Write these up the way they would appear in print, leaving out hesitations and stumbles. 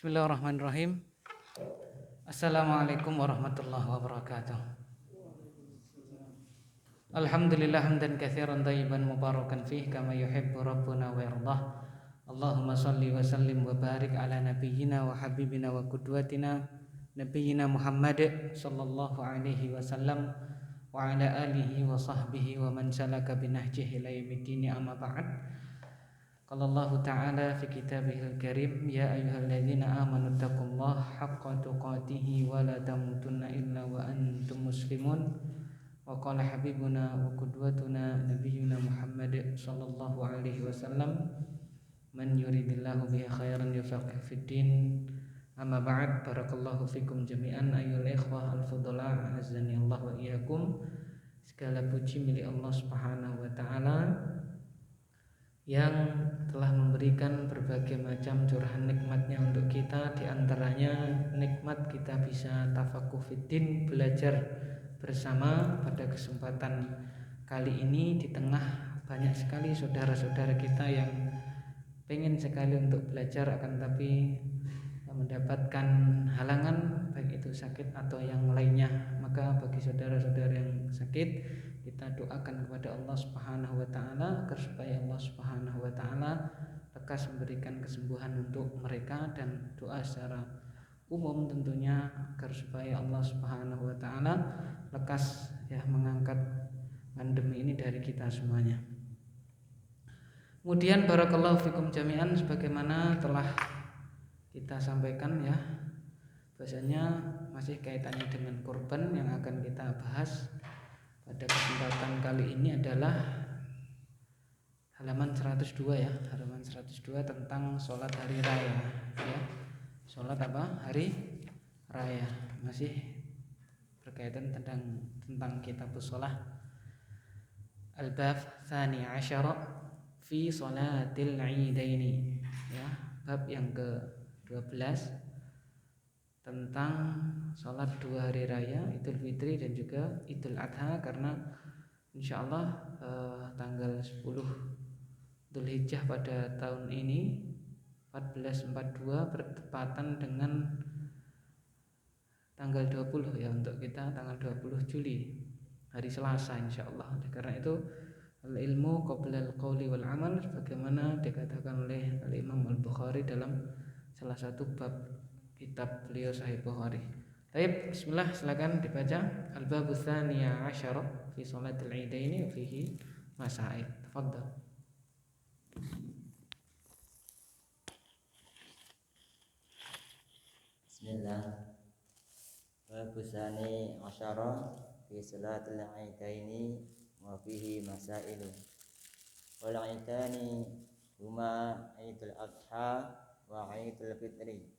Bismillahirrahmanirrahim. Assalamualaikum warahmatullahi wabarakatuh. Alhamdulillah hamdan katsiran thayyiban mubarakan fih kama yuhibbu rabbuna wa yardah. Allahumma salli wa sallim wa barik ala nabiyyina wa habibina wa qudwatina nabiyyina Muhammad sallallahu alaihi wasallam wa ala alihi wa sahbihi wa man salaka binahjihi ila yaumiddin, amma ba'd. Qala Allah Ta'ala fi kitabihil karim, ya ayyuhalladzina amanu taqullaha haqqa tuqatih wa la tamutunna illa wa antum muslimun. Wa qala habibuna wa qudwatuna nabiyyuna Muhammad sallallahu alaihi wasallam, man yuridillahu bihi khairan yufaqih fid din. Amma ba'd, barakallahu fikum jami'an ayyuhal ikhwah al-fudala, azani Allah wa iyyakum. Segala puji milik Allah Subhanahu wa taala yang telah memberikan berbagai macam curahan nikmatnya untuk kita. Di antaranya nikmat kita bisa tafakuh fiddin, belajar bersama pada kesempatan kali ini di tengah banyak sekali saudara-saudara kita yang pengen sekali untuk belajar akan tapi mendapatkan halangan, baik itu sakit atau yang lainnya. Maka bagi saudara-saudara yang sakit, kita doakan kepada Allah Subhanahu wa taala agar supaya Allah Subhanahu wa taala lekas memberikan kesembuhan untuk mereka, dan doa secara umum tentunya agar supaya Allah Subhanahu wa taala lekas mengangkat pandemi ini dari kita semuanya. Kemudian barakallahu fikum jami'an, sebagaimana telah kita sampaikan bahasanya masih kaitannya dengan kurban yang akan kita bahas pada kesempatan kali ini adalah halaman 102 halaman 102 tentang sholat hari raya sholat hari raya, masih berkaitan tentang kitabus sholah. Al-bab tsani asyara fi sholatil idaini, bab yang ke-12 tentang sholat dua hari raya, Idul Fitri dan juga Idul Adha, karena insyaallah tanggal 10 Dzulhijjah pada tahun ini 1442 bertepatan dengan tanggal 20 untuk kita tanggal 20 Juli hari Selasa insyaallah. Karena itu al-ilmu qabla al-qawli wal amal, sebagaimana dikatakan oleh Al-Imam Al-Bukhari dalam salah satu bab kitab beliau Sahih Bukhari. Baik, bismillah, silakan dibaca. Al-babu tsaniya asyara fi sholatil idaini wa fihi masail. Tafadhal. Bismillah. Babu tsani asyara fi sholatil idaini wa fihi masail. Wal idani huma Idul Adha wa Idul Fitri,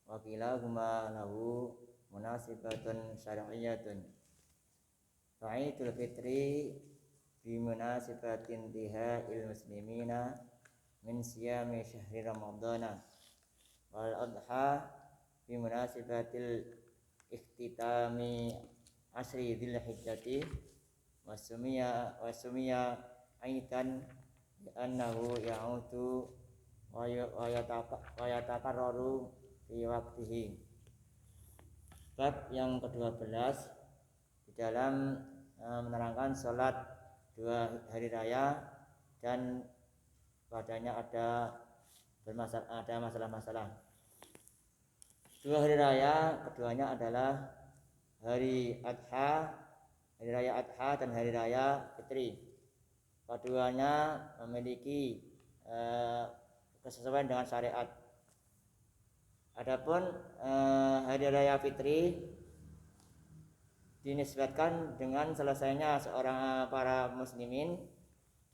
wa kilahuma lahu munasibatun syar'iyyatun. Fa'idul Fitri bi munasibatin intiha'il muslimina min siyami syahri ramadhana, wal adha bi munasibatil ikhtitami asri dzulhijjati, wa sumiya aidan bi annahu ya'udu wa yatakarraru fi waktihi. Bab yang ke-12 di dalam menerangkan sholat dua hari raya dan padanya ada masalah-masalah. Dua hari raya keduanya adalah hari Adha, hari raya Adha dan hari raya Fitri. Keduanya memiliki kesesuaian dengan syariat. Adapun hari raya Fitri dinisbatkan dengan selesainya para muslimin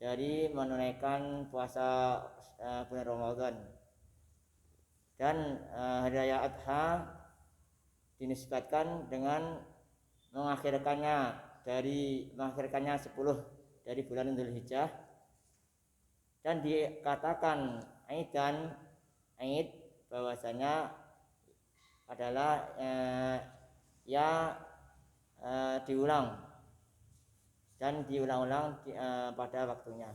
dari menunaikan puasa bulan Ramadan, dan hari raya Adha dinisbatkan dengan mengakhirkannya 10 dari bulan Dzulhijjah, dan dikatakan Aid bahwasanya adalah diulang dan diulang-ulang pada waktunya.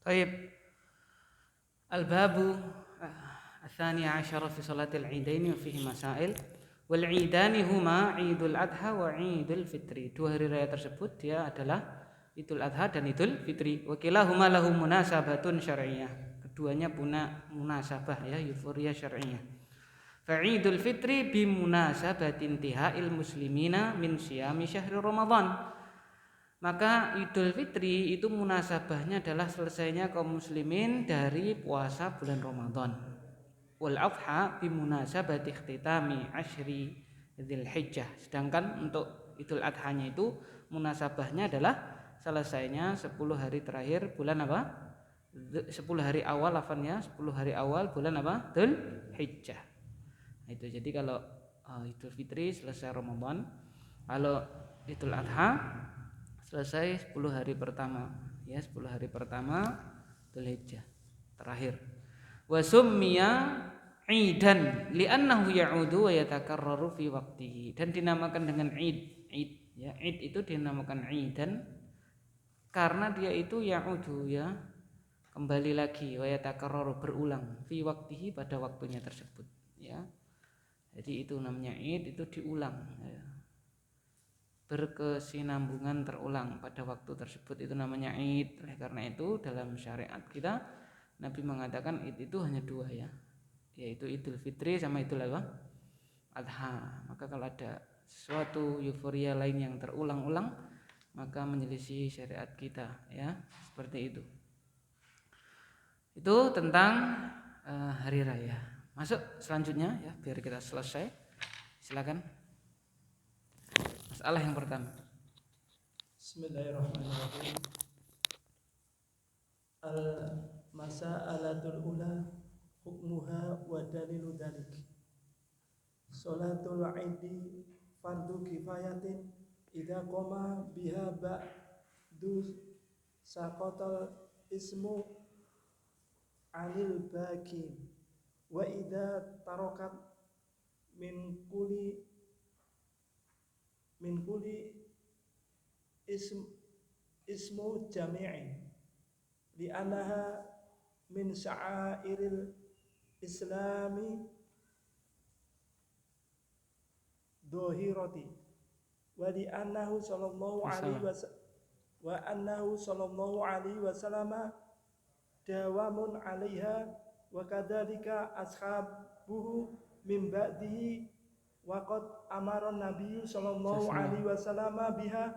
Baik. Al-babu الثانية عشر في صلاة العيدين وفيه مسائل. والعيدان huma Idul Adha wa Idul Fitri. Dua hari raya tersebut dia adalah Idul Adha dan Idul Fitri. Wa kilahuma lahu munasabatun syar'iyyah. Keduanya punya munasabah ya, euforia syar'iyyah. Fa'idul Fitri bimunasabati intihail muslimina min siyami syahri Ramadan. Maka Idul Fitri itu munasabahnya adalah selesainya kaum muslimin dari puasa bulan Ramadan. Wal Adha bimunasabati ikhtitami asyri Dzulhijjah. Sedangkan untuk Idul Adhanya itu munasabahnya adalah selesainya 10 hari terakhir bulan apa? 10 hari awal 10 hari awal bulan apa? Dzulhijjah. Itu jadi kalau Idul Fitri selesai Ramadan, kalau Idul Adha selesai 10 hari pertama ya, 10 hari pertama Dzulhijjah terakhir. Wa summiya Idan li'annahu ya'udu wa yatakarraru fi waqtihi, dan dinamakan dengan Id ya. Id itu dinamakan Idan karena dia itu ya'udu ya, kembali lagi, wa yatakarraru berulang fi waqtihi pada waktunya tersebut ya. Jadi itu namanya Id, itu diulang ya. Berkesinambungan terulang pada waktu tersebut, itu namanya Id. Oleh karena itu dalam syariat kita Nabi mengatakan Id itu hanya dua ya, yaitu Idul Fitri sama Idul Adha. Maka kalau ada suatu euforia lain yang terulang-ulang maka menyelisih syariat kita ya, seperti itu. Itu tentang hari raya. Masuk selanjutnya ya, biar kita selesai. Silakan. Masalah yang pertama. Bismillahirrahmanirrahim. Al-mas'alatul ula hukmuha wa dalilu dalik. Salatul Aidi fardu kifayatin idza qama biha ba'du saqatal ismu 'anil baqi wa idza tarakat min kulli ismu jami'in li'annaha min sya'airil islami dhahirati wa li'annahu sallallahu alaihi wasallam dawamun 'alaiha wa kadzalika ashabuhu min ba'dihi wa qad amara nabiyyu sallallahu alaihi wasallam biha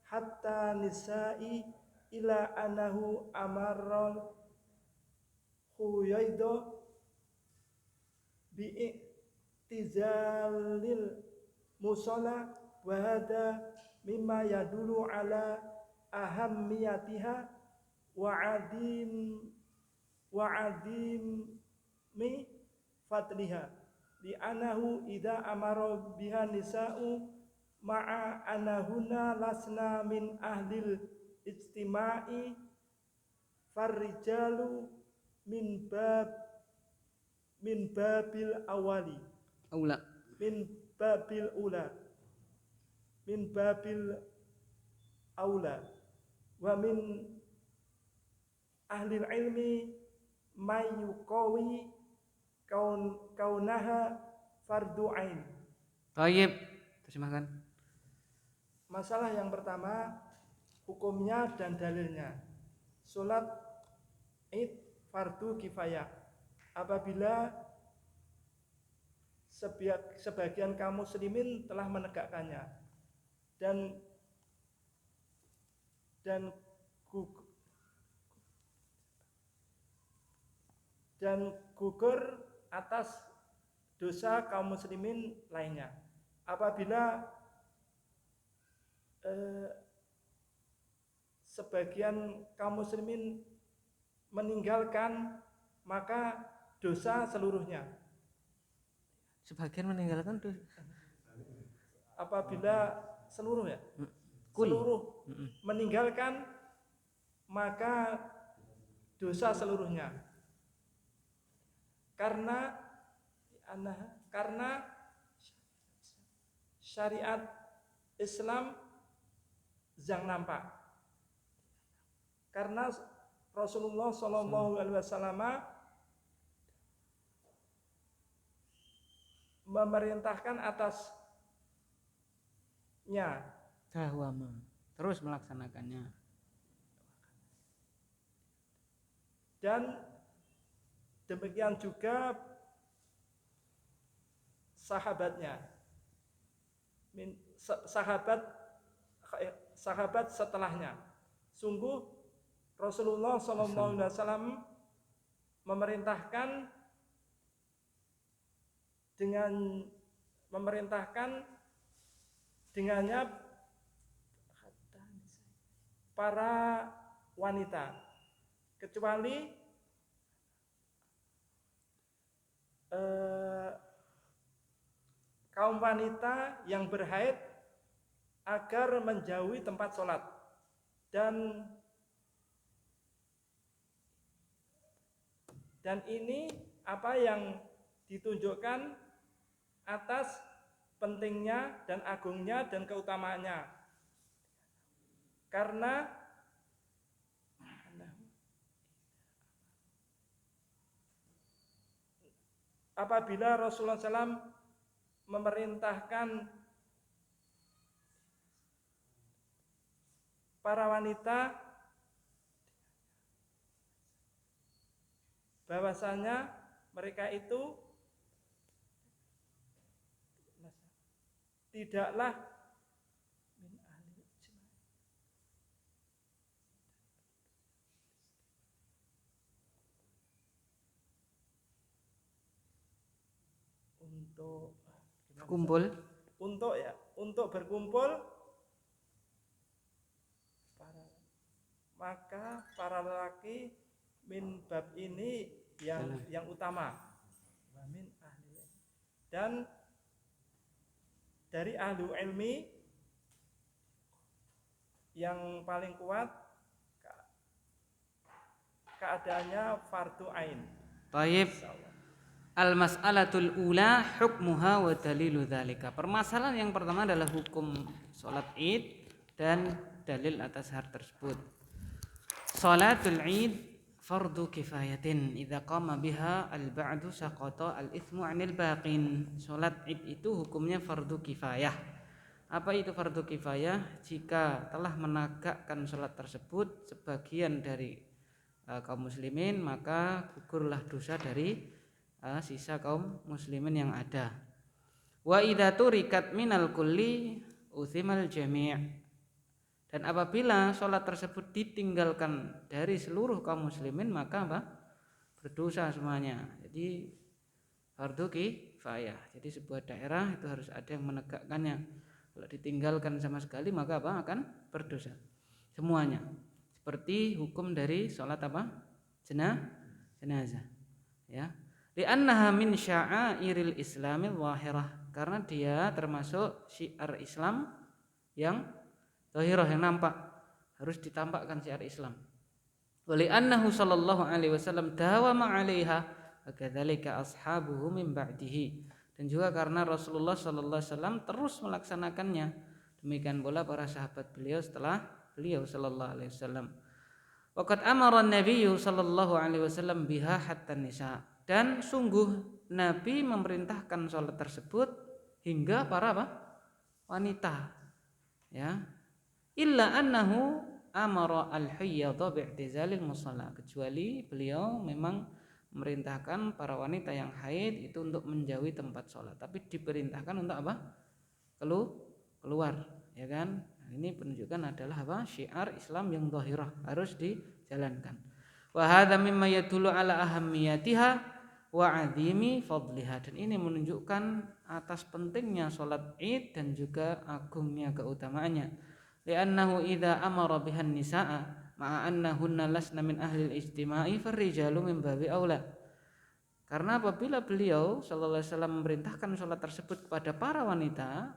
hatta nisa'i ila annahu amara Huyaidah bi'tizalil musalla wa hada mimma yadulu ala ahammiyatiha wa mi fatliha li'annahu idza amara biha nisa'u ma'a annahunna lasna min ahlil ijtima'i farrijalu min babil awali Aula. min babil aula wa min ahli ilmi may yuqawi kaunaha fardu ain. Baik, terjemahkan. Masalah yang pertama, hukumnya dan dalilnya. Salat Id fardu kifayah apabila sebagian kaum muslimin telah menegakkannya dan gugur atas dosa kaum muslimin lainnya. Apabila sebagian kaum muslimin meninggalkan, maka dosa seluruhnya. Sebagian meninggalkan dosa. Apabila seluruh ya, seluruh meninggalkan, maka dosa seluruhnya. Karena syariat Islam yang nampak. Karena Rasulullah Shallallahu Alaihi Wasallam memerintahkan atasnya Dawama. Terus melaksanakannya. dan demikian juga sahabatnya, sahabat setelahnya. Sungguh Rasulullah SAW memerintahkan dengannya para wanita, kecuali kaum wanita yang berhaid agar menjauhi tempat sholat. Dan ini apa yang ditunjukkan atas pentingnya dan agungnya dan keutamaannya. Karena apabila Rasulullah SAW memerintahkan para wanita bahwasanya mereka itu tidaklah untuk berkumpul, maka para lelaki min bab ini yang utama. Dan dari ahli ilmi yang paling kuat keadaannya fardu ain. Baik. Al-mas'alatul ula hukmuha wa dalilu dzalika. Permasalahan yang pertama adalah hukum salat Id dan dalil atas hal tersebut. Salatul Id fardu kifayatin idza qama biha al-ba'du saqata al-ithmu 'anil baqin. Salat Id itu hukumnya fardu kifayah. Apa itu fardu kifayah? Jika telah menegakkan salat tersebut sebagian dari kaum muslimin, maka gugurlah dosa dari sisa kaum muslimin yang ada. Wa idza turikat minal kulli uthimal jami'. Dan apabila sholat tersebut ditinggalkan dari seluruh kaum muslimin, maka apa? Berdosa semuanya. Jadi fardu kifayah. Jadi sebuah daerah itu harus ada yang menegakkannya. Kalau ditinggalkan sama sekali, maka apa? Akan berdosa semuanya. Seperti hukum dari sholat apa? Jenazah. Ya. Li'annaha min sya'airil islamil wahirah, karena dia termasuk syiar Islam yang zahirah, yang nampak, harus ditampakkan syiar Islam. Wa li'annahu sallallahu alaihi wasallam dawama 'alaiha wa kadzalika ashabuhu min ba'dihi, dan juga karena Rasulullah sallallahu alaihi wasallam terus melaksanakannya, demikian pula para sahabat beliau setelah beliau sallallahu alaihi wasallam. Waqad amara an-nabiy sallallahu alaihi wasallam biha hatta nisa, dan sungguh Nabi memerintahkan sholat tersebut hingga para apa? Wanita. Ya. Illa annahu amara al-hayyadha bi'tizalil musalla, kecuali beliau memang memerintahkan para wanita yang haid itu untuk menjauhi tempat sholat, tapi diperintahkan untuk apa? Keluar, ya kan? Ini penunjukan adalah apa? Syiar Islam yang zahirah, harus dijalankan. Wa hadza mimma yadullu ala ahammiyatiha wa 'azimi fadliha, dan ini menunjukkan atas pentingnya salat Id dan juga agungnya keutamaannya. Li'annahu idza amara bihan nisaa ma'a annahunna lasna min ahli al-ijtima'i farrijalu min babi aula. Karena apabila beliau sallallahu alaihi wasallam memerintahkan salat tersebut kepada para wanita,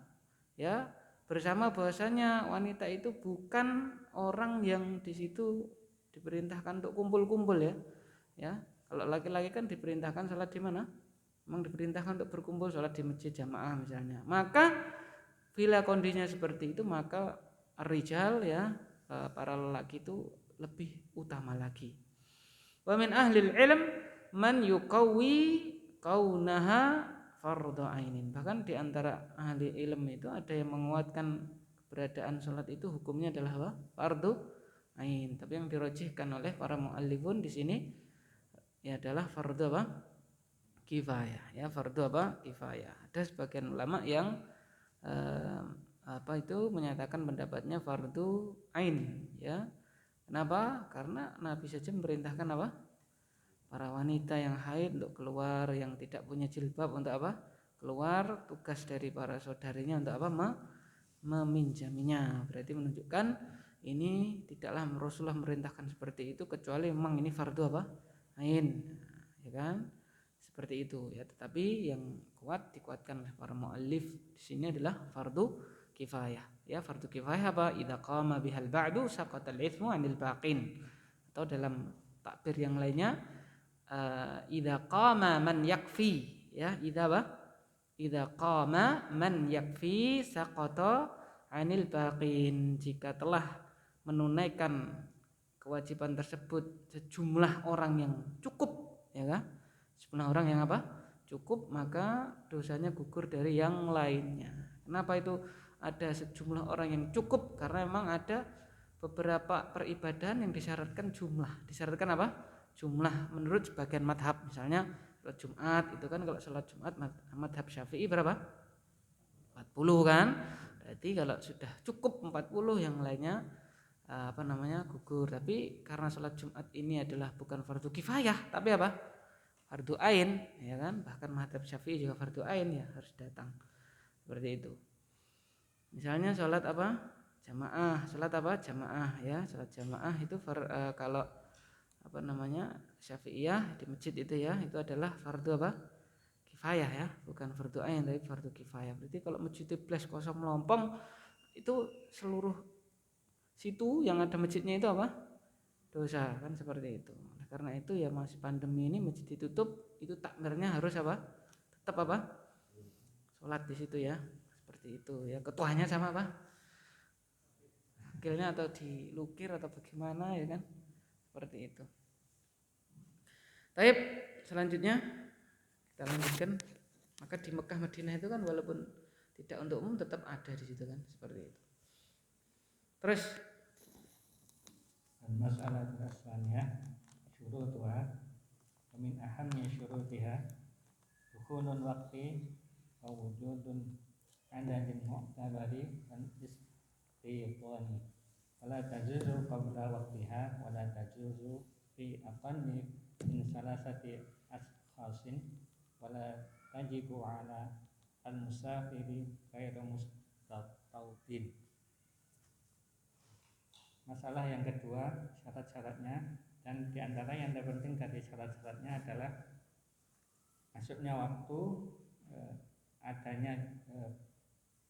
ya, bersama bahwasanya wanita itu bukan orang yang di situ diperintahkan untuk kumpul-kumpul, ya. Ya. Kalau laki-laki kan diperintahkan sholat di mana? Memang diperintahkan untuk berkumpul sholat di masjid jamaah misalnya. Maka bila kondisinya seperti itu, maka rijal, ya, para lelaki itu lebih utama lagi. Wa min ahlil ilm man yuqawwi kaunaha fardhu ainin. Bahkan di antara ahli ilmu itu ada yang menguatkan keberadaan sholat itu hukumnya adalah apa? Fardhu ain. Tapi yang dirojihkan oleh para muallifun di sini ya adalah fardhu apa? Kifayah. Ya, fardhu apa? Kifayah. Ada sebagian ulama yang menyatakan pendapatnya fardhu ain, ya. Kenapa? Karena Nabi saja memerintahkan apa? Para wanita yang haid untuk keluar, yang tidak punya jilbab untuk apa? Keluar. Tugas dari para saudarinya untuk apa? Meminjaminya. Berarti menunjukkan ini tidaklah Rasulullah merintahkan seperti itu kecuali memang ini fardhu apa? Ain, ya kan? Seperti itu ya. Tetapi yang dikuatkan oleh para muallif di sini adalah fardhu kifayah. Ya, fardhu kifayah apa? Idza qama bihal ba'du saqata al-itsmu 'anil baqin. Atau dalam takbir yang lainnya idza qama man yakfi, ya, idza qama man yakfi saqata 'anil baqin. Jika telah menunaikan kewajiban tersebut sejumlah orang yang cukup, ya kan? Sejumlah orang yang apa? Cukup, maka dosanya gugur dari yang lainnya. Kenapa itu ada sejumlah orang yang cukup? Karena memang ada beberapa peribadahan yang disyaratkan jumlah. Disyaratkan apa? Jumlah menurut sebagian madhab. Misalnya sholat Jumat itu kan, kalau sholat Jumat madhab Syafi'i berapa? 40 kan? Berarti kalau sudah cukup 40 yang lainnya gugur. Tapi karena sholat Jumat ini adalah bukan fardu kifayah, tapi apa? Fardu ain, ya kan? Bahkan madhab Syafi'i juga fardu ain, ya, harus datang. Seperti itu. Misalnya sholat apa? Jamaah. Sholat apa? Jamaah, ya. Sholat jamaah itu kalau Syafi'iyah di masjid itu, ya, itu adalah fardu apa? Kifayah, ya, bukan fardu ain tapi fardu kifayah. Berarti kalau masjid plus kosong melompong, itu seluruh situ yang ada masjidnya itu apa? Dosa, kan, seperti itu. Karena itu ya masih pandemi ini masjid ditutup, itu takmirnya harus apa? Tetap apa? Sholat di situ, ya. Seperti itu, ya. Ketuanya sama apa? Wakilnya atau dilukir atau bagaimana, ya kan? Seperti itu. Baik, selanjutnya kita lanjutkan. Maka di Mekah Madinah itu kan walaupun tidak untuk umum tetap ada di situ, kan, seperti itu. Terus masalah tsaniyah syurutuha wa min ahammi syurutiha dukhulul waqti wa wujudun adadin mu'tabari dan istitani wala tajuzu qabla waqtiha wala tajuzu fi aqalli min salasati ashkhasin wala tajibu ala al-musafiri ghairu mustatawbin. Masalah yang kedua, syarat-syaratnya, dan diantara yang terpenting dari syarat-syaratnya adalah masuknya waktu, adanya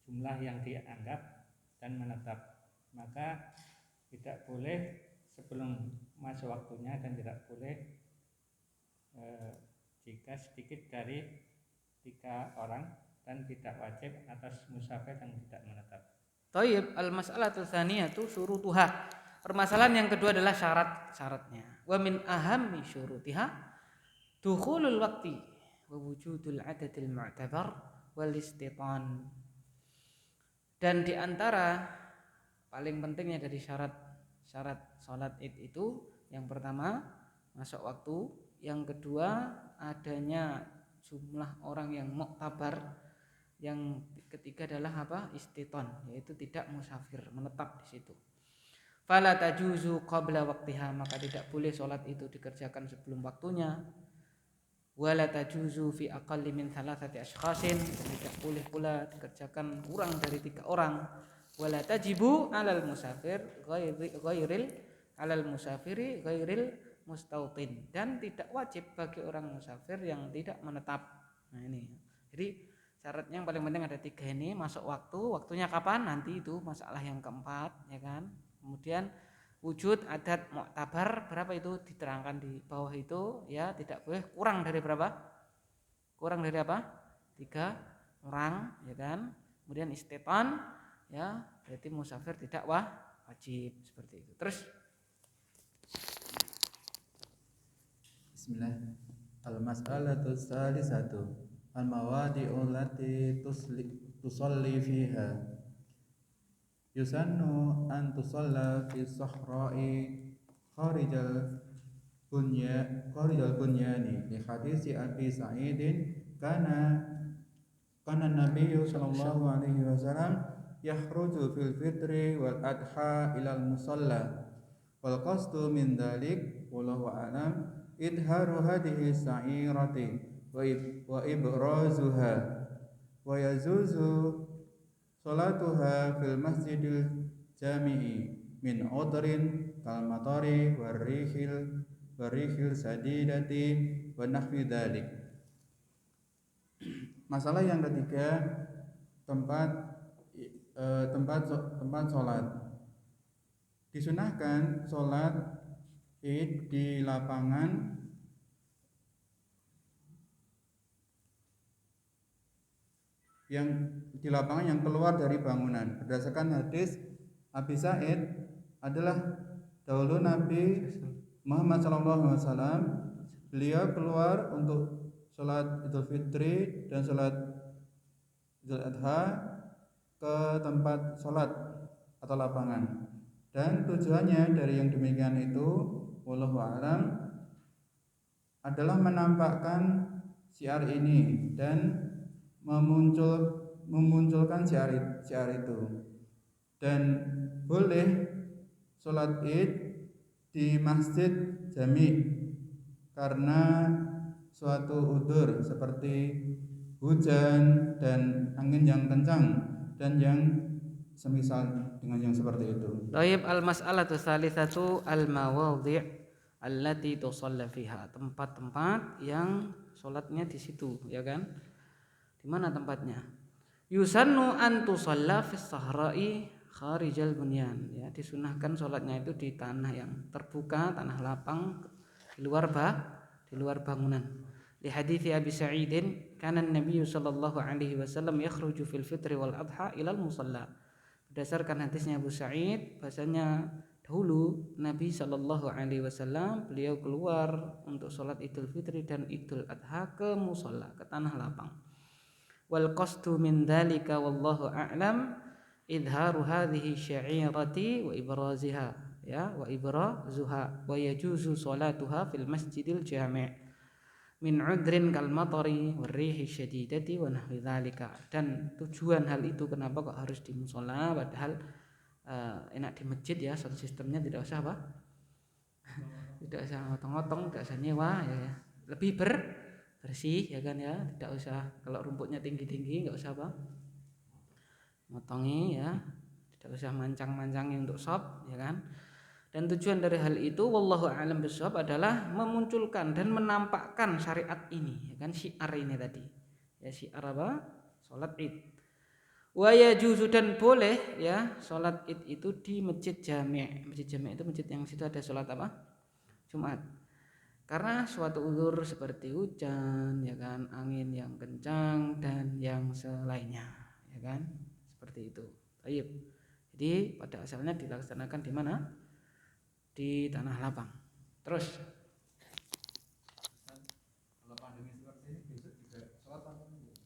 jumlah yang dianggap dan menetap. Maka tidak boleh sebelum masuk waktunya dan tidak boleh jika sedikit dari 3 orang, dan tidak wajib atas musafir yang tidak menetap. Thayyib, al-mas'alatu tsaniyatu syurutuha. Permasalahan yang kedua adalah syarat-syaratnya. Wa min ahammi syurutiha dukhulul waqti wa wujudul adadil mu'tabar wal istitan. Dan di antara paling pentingnya dari syarat salat Id itu, yang pertama masuk waktu, yang kedua adanya jumlah orang yang mu'tabar, yang ketiga adalah apa? Istiton, yaitu tidak musafir, menetap di situ. Fala tajuzu qabla waqtiha, maka tidak boleh sholat itu dikerjakan sebelum waktunya. Wala tajuzu fi aqalli min thalathati ashkhasin, tidak boleh pula dikerjakan kurang dari 3 orang. Wala tajibu alal musafir ghairil mustautin, dan tidak wajib bagi orang musafir yang tidak menetap. Nah, ini. Jadi syaratnya yang paling penting ada 3 ini. Masuk waktunya kapan? Nanti itu masalah yang keempat, ya kan. Kemudian wujud adat mu'tabar, berapa itu diterangkan di bawah itu, ya, tidak boleh kurang dari berapa? Kurang dari apa? 3 orang, ya kan. Kemudian istitan, ya, berarti musafir tidak wajib, seperti itu. Terus Bismillah. Al-mas'alatu tsalisatu al-mawadi'u allati tusalli fiha. Yusannu an tusalla fi sahra'i kharijal bunyani li hadisi Abi Sa'idin kana Nabiyyu sallallahu alaihi wasallam yakhruju fil fitri wal adha ilal musalla wal qasdu min dhalik wallahu a'lam idharu hadhihi sa'irati wa ibrazuha wa yazuzu salatuha fil masjidil jami'i min udrin kal matari warrihil sadidati wa nahwi dhalik. Masalah yang ketiga, tempat sholat. Disunahkan sholat Id di lapangan yang keluar dari bangunan. Berdasarkan hadis Abi Sa'id adalah dahulu Nabi Muhammad SAW, beliau keluar untuk sholat Idul Fitri dan sholat Idul Adha ke tempat sholat atau lapangan, dan tujuannya dari yang demikian itu wallahu a'lam adalah menampakkan syiar ini dan memunculkan syiar itu, dan boleh sholat Id di masjid jami karena suatu udzur seperti hujan dan angin yang kencang dan yang semisal dengan yang seperti itu. Taib al-mas'alatu tsalitsatu al-mawadhi' allati tusalla fiha. Tempat-tempat yang salatnya di situ, ya kan? Di mana tempatnya? Yusannu an tusalla fis sahra'i kharijal bunyan. Ya, disunahkan salatnya itu di tanah yang terbuka, tanah lapang, di luar bangunan. Di hadits Abi Sa'idin, kana Nabi sallallahu alaihi wasallam yakhruju fil fitri wal adha ilal musalla. Berdasarkan hadisnya Abu Sa'id, bahasanya dahulu Nabi sallallahu alaihi wasallam beliau keluar untuk salat Idul Fitri dan Idul Adha ke musalla, ke tanah lapang. Wal qasdu min dzalika wallahu a'lam idharu hadhihi syairati wa ibraziha, ya, wa ibrazuha wa yajuzu salatuha fil masjidil jami' min udrin kal matari warrihi syadidati wa nahwi dzalika. Dan tujuan hal itu kenapa kok harus di mushola, padahal enak di masjid, ya, sound sistemnya tidak usah apa? Tidak usah ngotong-ngotong, tidak usah nyewa, ya. Lebih bersih, ya kan, ya. Tidak usah kalau rumputnya tinggi-tinggi, enggak usah apa? Ngotongi, ya. Tidak usah mancang-mancangi untuk shop, ya kan. Dan tujuan dari hal itu wallahu a'lam bishawab adalah memunculkan dan menampakkan syariat ini, ya kan, syiar ini tadi. Ya, syiar apa? Salat Id. Wa yajuzu, dan boleh, ya, salat Id itu di masjid jami'. Masjid jami' itu masjid yang situ ada salat apa? Jumat. Karena suatu uzur seperti hujan, ya kan, angin yang kencang dan yang selainnya, ya kan? Seperti itu. Baik. Jadi pada asalnya dilaksanakan di mana? Di tanah lapang. Terus Kalau pandemi seperti ini besok juga sholat apa enggak?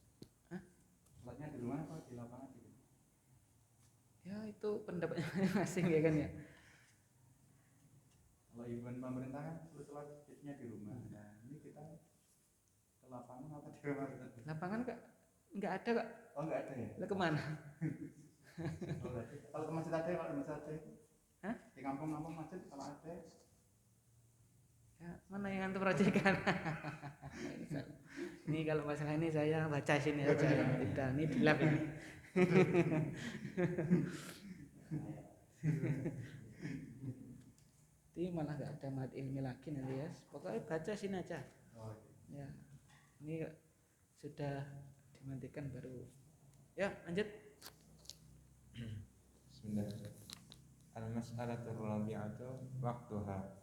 Sholatnya di rumah apa di lapangan gitu? ya itu pendapatnya masing-masing, ya kan, ya. Kalau ibuan pemerintah kan sholat idnya di rumah. Nah, ini kita ke lapangan apa di rumah? Lapangan enggak ada, Kak. Oh, enggak ada ya? Lah kemana? Kalau ke masjid ada, kalau di masjid ada. Hah? Di kampung-kampung masjid kalau ada. Ya, mana yang antum rajikan? Ini kalau masalah ini saya baca sini aja. Tidak, ini di lab ini. Ini malah nggak ada mat ilmi lagi nanti, ya. Pokoknya baca sini aja. Ya, ini sudah dimatikan baru. Ya, lanjut. Bismillah. Al-mas'alatu rabi'atu waqtuha.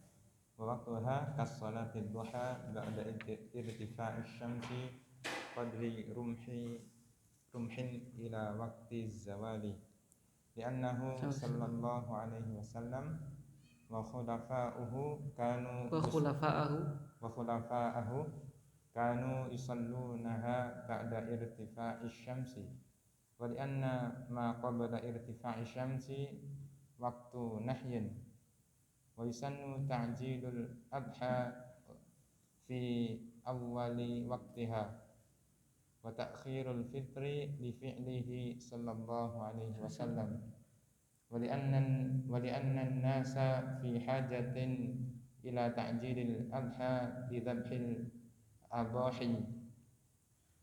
Wa waqtuha kas-salati duha ba'da irtifa'i syamsi qadri rumhin ila waqti zawali. Li'annahu sallallahu alaihi wasallam wa khulafa'uhu kanu yusallunaha ba'da irtifa'is syamsi wa li'anna ma qabla irtifa'is syamsi waqtu nahyin wa yusannu ta'jilul adha fi awwali waqtiha wa ta'khirul fitri li fi'lihi sallallahu alaihi wasallam wa li'anna an-nasa fi hajatin ila ta'jilil adha bi dhabhil adahi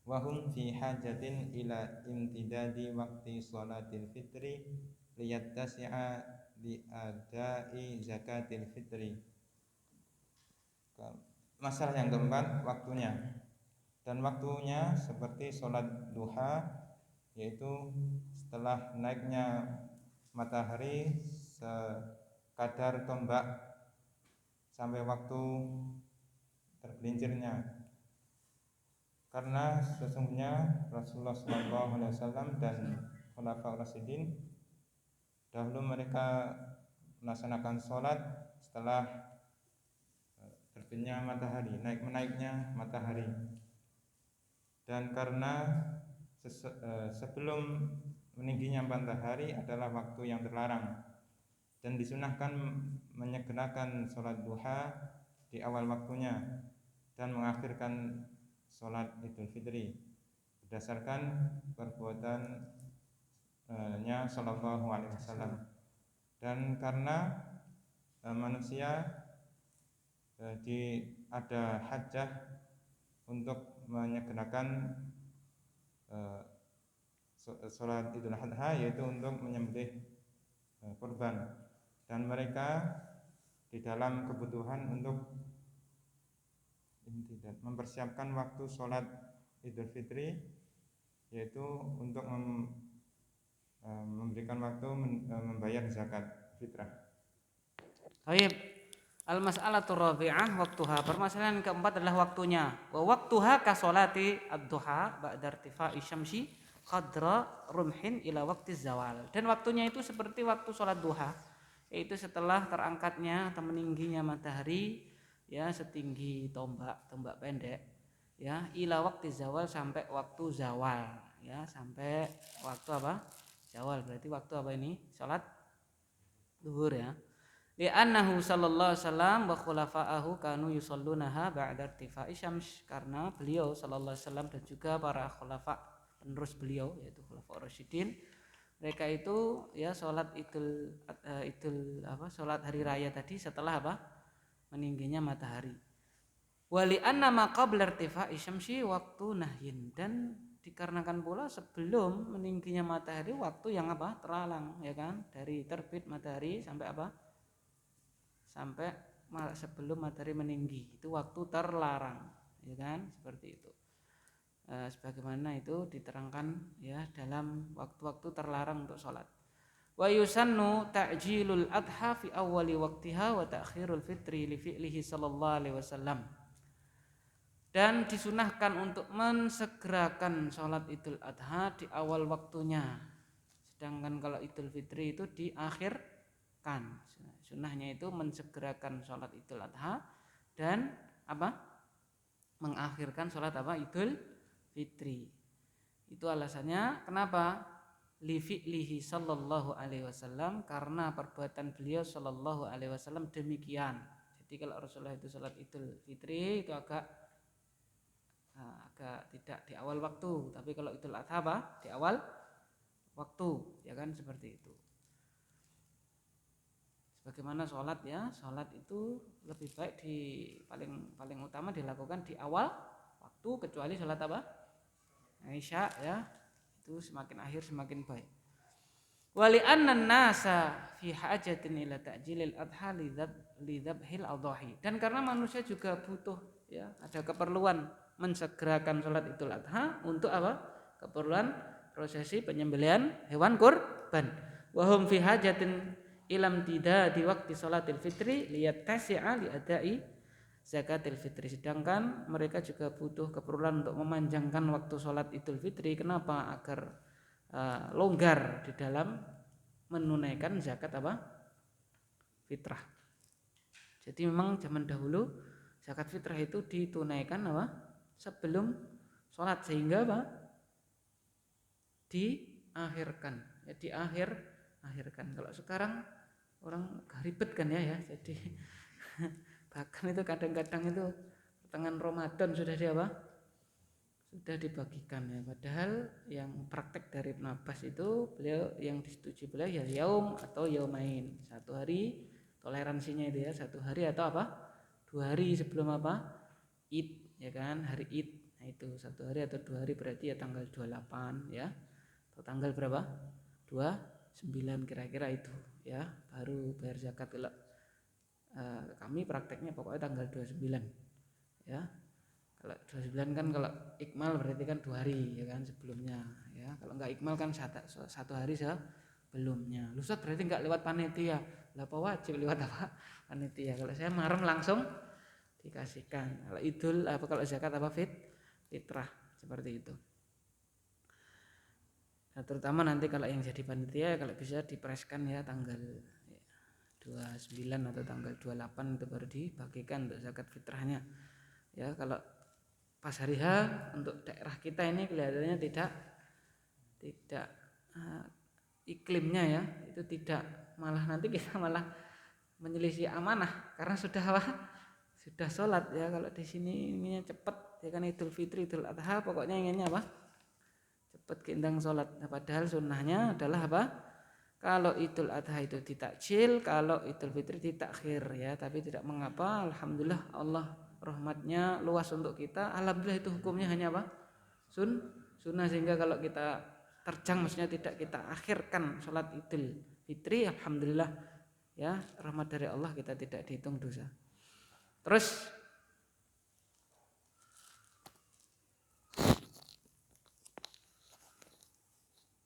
wa hum fi hajatin ila imtidadi waqti salatil fitri liyattasi'a li adai zakatil fitri. Masalah yang keempat, waktunya. Dan waktunya seperti sholat duha, yaitu setelah naiknya matahari sekadar tombak sampai waktu tergelincirnya. Karena sesungguhnya Rasulullah SAW dan Khulafaur Rasyidin dahulu mereka melaksanakan sholat setelah terbitnya matahari, menaiknya matahari. Dan karena sebelum meningginya matahari adalah waktu yang terlarang, dan disunahkan menyegerakan sholat duha di awal waktunya dan mengakhirkan sholat Idul Fitri berdasarkan perbuatannya Sallallahu Alaihi Wasallam. Dan karena manusia ada hajah untuk menyegerakan sholat Idul Adha, yaitu untuk menyembelih kurban, dan mereka di dalam kebutuhan untuk mempersiapkan waktu sholat Idul Fitri, yaitu untuk memberikan waktu membayar zakat fitrah. Baik. Al-mas'alatur rabi'ah waktuha. Permasalahan keempat adalah waktunya. Wa waktuha ka sholati ad-duha ba'da irtifa'i syamsi qadra rumhin ila waqti zawal. Dan waktunya itu seperti waktu sholat duha, yaitu setelah terangkatnya atau meningginya matahari, ya, setinggi tombak pendek, ya, ila waqti zawal, sampai waktu zawal, ya, sampai waktu apa? Zawal. Berarti waktu apa ini? Sholat zuhur, ya. Li'annahu sallallahu alaihi wasallam wa khulafa'ahu kanu yusallunaha ba'da irtifa'i syams, karena beliau sallallahu alaihi wasallam dan juga para khulafa penerus beliau, yaitu khulafa Rasyidin, mereka itu ya salat salat hari raya tadi setelah apa? Meningginya matahari. Wa li'anna ma qabla irtifa'i syamsi waktu nahyin, dan dikarenakan pula sebelum meningginya matahari waktu yang apa? Terlarang, ya kan? Dari terbit matahari sampai apa? Sampai sebelum matahari meninggi, itu waktu terlarang, ya kan, seperti itu. Sebagaimana itu diterangkan ya dalam waktu-waktu terlarang untuk sholat. Wa yusannu ta'jilul adha fi awwali waqtiha wa ta'khirul fitri li fi'lihi sallallahu alaihi wasallam. Dan disunahkan untuk mensegerakan sholat Idul Adha di awal waktunya, sedangkan kalau Idul Fitri itu diakhirkan. Sunnahnya itu mensegerakan sholat Idul Adha dan apa? Mengakhirkan sholat apa? Idul Fitri. Itu alasannya kenapa? Li fi'lihi sallallahu alaihi wasallam, karena perbuatan beliau sallallahu alaihi wasallam demikian. Jadi kalau Rasulullah itu sholat Idul Fitri itu agak tidak di awal waktu, tapi kalau Idul Adha apa? Di awal waktu, ya kan, seperti itu. Bagaimana sholat, ya, sholat itu lebih baik paling utama dilakukan di awal waktu, kecuali sholat apa? Isya, ya, itu semakin akhir semakin baik. Wali annan nasa fi hajatin ila ta'jilil adha li dzabhil adhahi, dan karena manusia juga butuh, ya, ada keperluan mensegerakan sholat Idul Adha untuk apa? Keperluan prosesi penyembelihan hewan kurban. Wa hum fi hajatin ilam tidak di waktu sholatil fitri lihat tasi'a li adai zakatil fitri, sedangkan mereka juga butuh keperluan untuk memanjangkan waktu sholat Idul Fitri. Kenapa? Agar longgar di dalam menunaikan zakat apa? Fitrah. Jadi memang zaman dahulu zakat fitrah itu ditunaikan apa? sebelum sholat, sehingga apa? Diakhirkan, ya akhirkan. Kalau sekarang orang ribet kan ya, jadi bahkan itu kadang-kadang itu pertengahan Ramadan sudah sudah dibagikan ya. Padahal yang praktek dari Ibnu Abbas itu beliau yang disetujui beliau ya yaum atau yaumain, 1 hari toleransinya itu ya, 1 hari atau 2 hari sebelum Id ya kan, hari Id. Nah itu 1 hari atau 2 hari berarti ya tanggal 28 ya, atau tanggal berapa, 29 kira-kira itu ya, baru bayar zakat. Kalau kami prakteknya pokoknya tanggal 29 ya. Kalau 29 kan kalau ikmal berarti kan 2 hari ya kan sebelumnya ya. Kalau enggak ikmal kan 1 hari sebelumnya. Lusat berarti enggak lewat panitia. Lah apa wajib lewat panitia? Kalau saya marem langsung dikasihkan. Kalau idul kalau zakat fitrah seperti itu. Nah, terutama nanti kalau yang jadi panitia kalau bisa dipreskan ya tanggal 29 atau tanggal 28 itu baru dibagikan untuk zakat fitrahnya. Ya, kalau pas hari H untuk daerah kita ini kelihatannya tidak iklimnya ya, itu tidak, malah nanti kita malah menyelisih amanah karena sudah sholat ya. Kalau di sini inginnya cepat ya kan, Idul Fitri, Idul Adha, pokoknya inginnya cepat keindang sholat. Nah, padahal sunnahnya adalah kalau Idul Adha itu ditakjil, kalau Idul Fitri ditakhir ya. Tapi tidak mengapa, alhamdulillah Allah rahmatnya luas untuk kita. Alhamdulillah itu hukumnya hanya sunnah, sehingga kalau kita terjang maksudnya tidak kita akhirkan sholat Idul Fitri, alhamdulillah ya, rahmat dari Allah, kita tidak dihitung dosa. Terus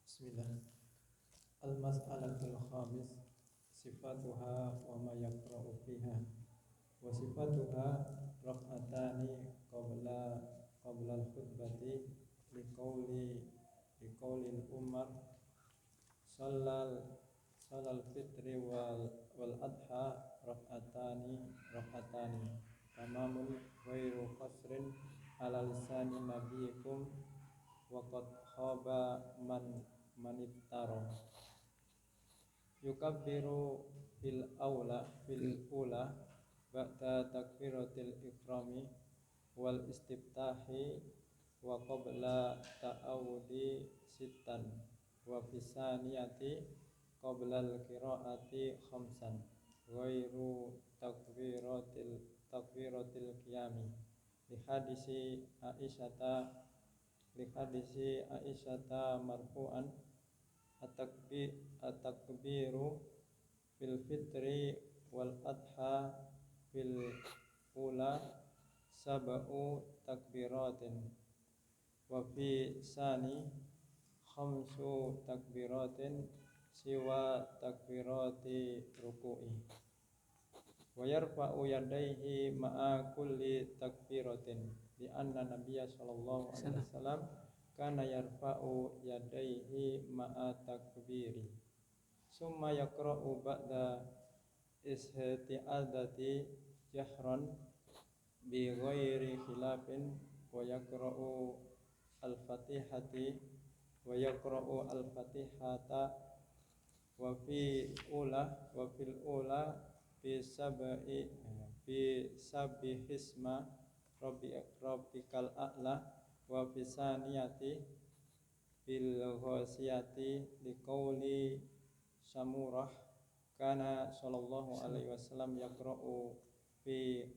Bismillah. Al-mas'alatul khamis sifatuha wa ma yaqra'u fiha. Wa sifatuha rak'atani qabla al-khutbati liqauli Umar salal fitri wal adha rak'atani tamamun ghairu qasrin ala lisani nabiyikum wa qad khaba man iftara. Yukabbiru fil ula ba'da takbiratil ikrami wal istiftahi wa qabla ta'awudi sittan wa fisaniyati qabla al qiraati khamsan ghairu takbiratil qiyami li hadisi Aisyata marfu'an at-takbiru fil fitri wal adha fil ula sab'u takbiratin wa fi sani khamsu takbiratin siwa takbirati ruku'i wa yarfa'u yadayhi ma'a kulli takbiratin li anna nabiyya sallallahu alaihi wasallam kana yarfa'u yadayhi ma'a takbiri summa yaqra'u ba'da isti'adati jahran bi ghairi khilafin wa yaqra'u al-fatihata wa fil ula bi sabbihisma rabbikal a'la wa fi saniyati bil ghasiyati liqauli Samurah kana sallallahu alaihi wasallam yaqra'u fi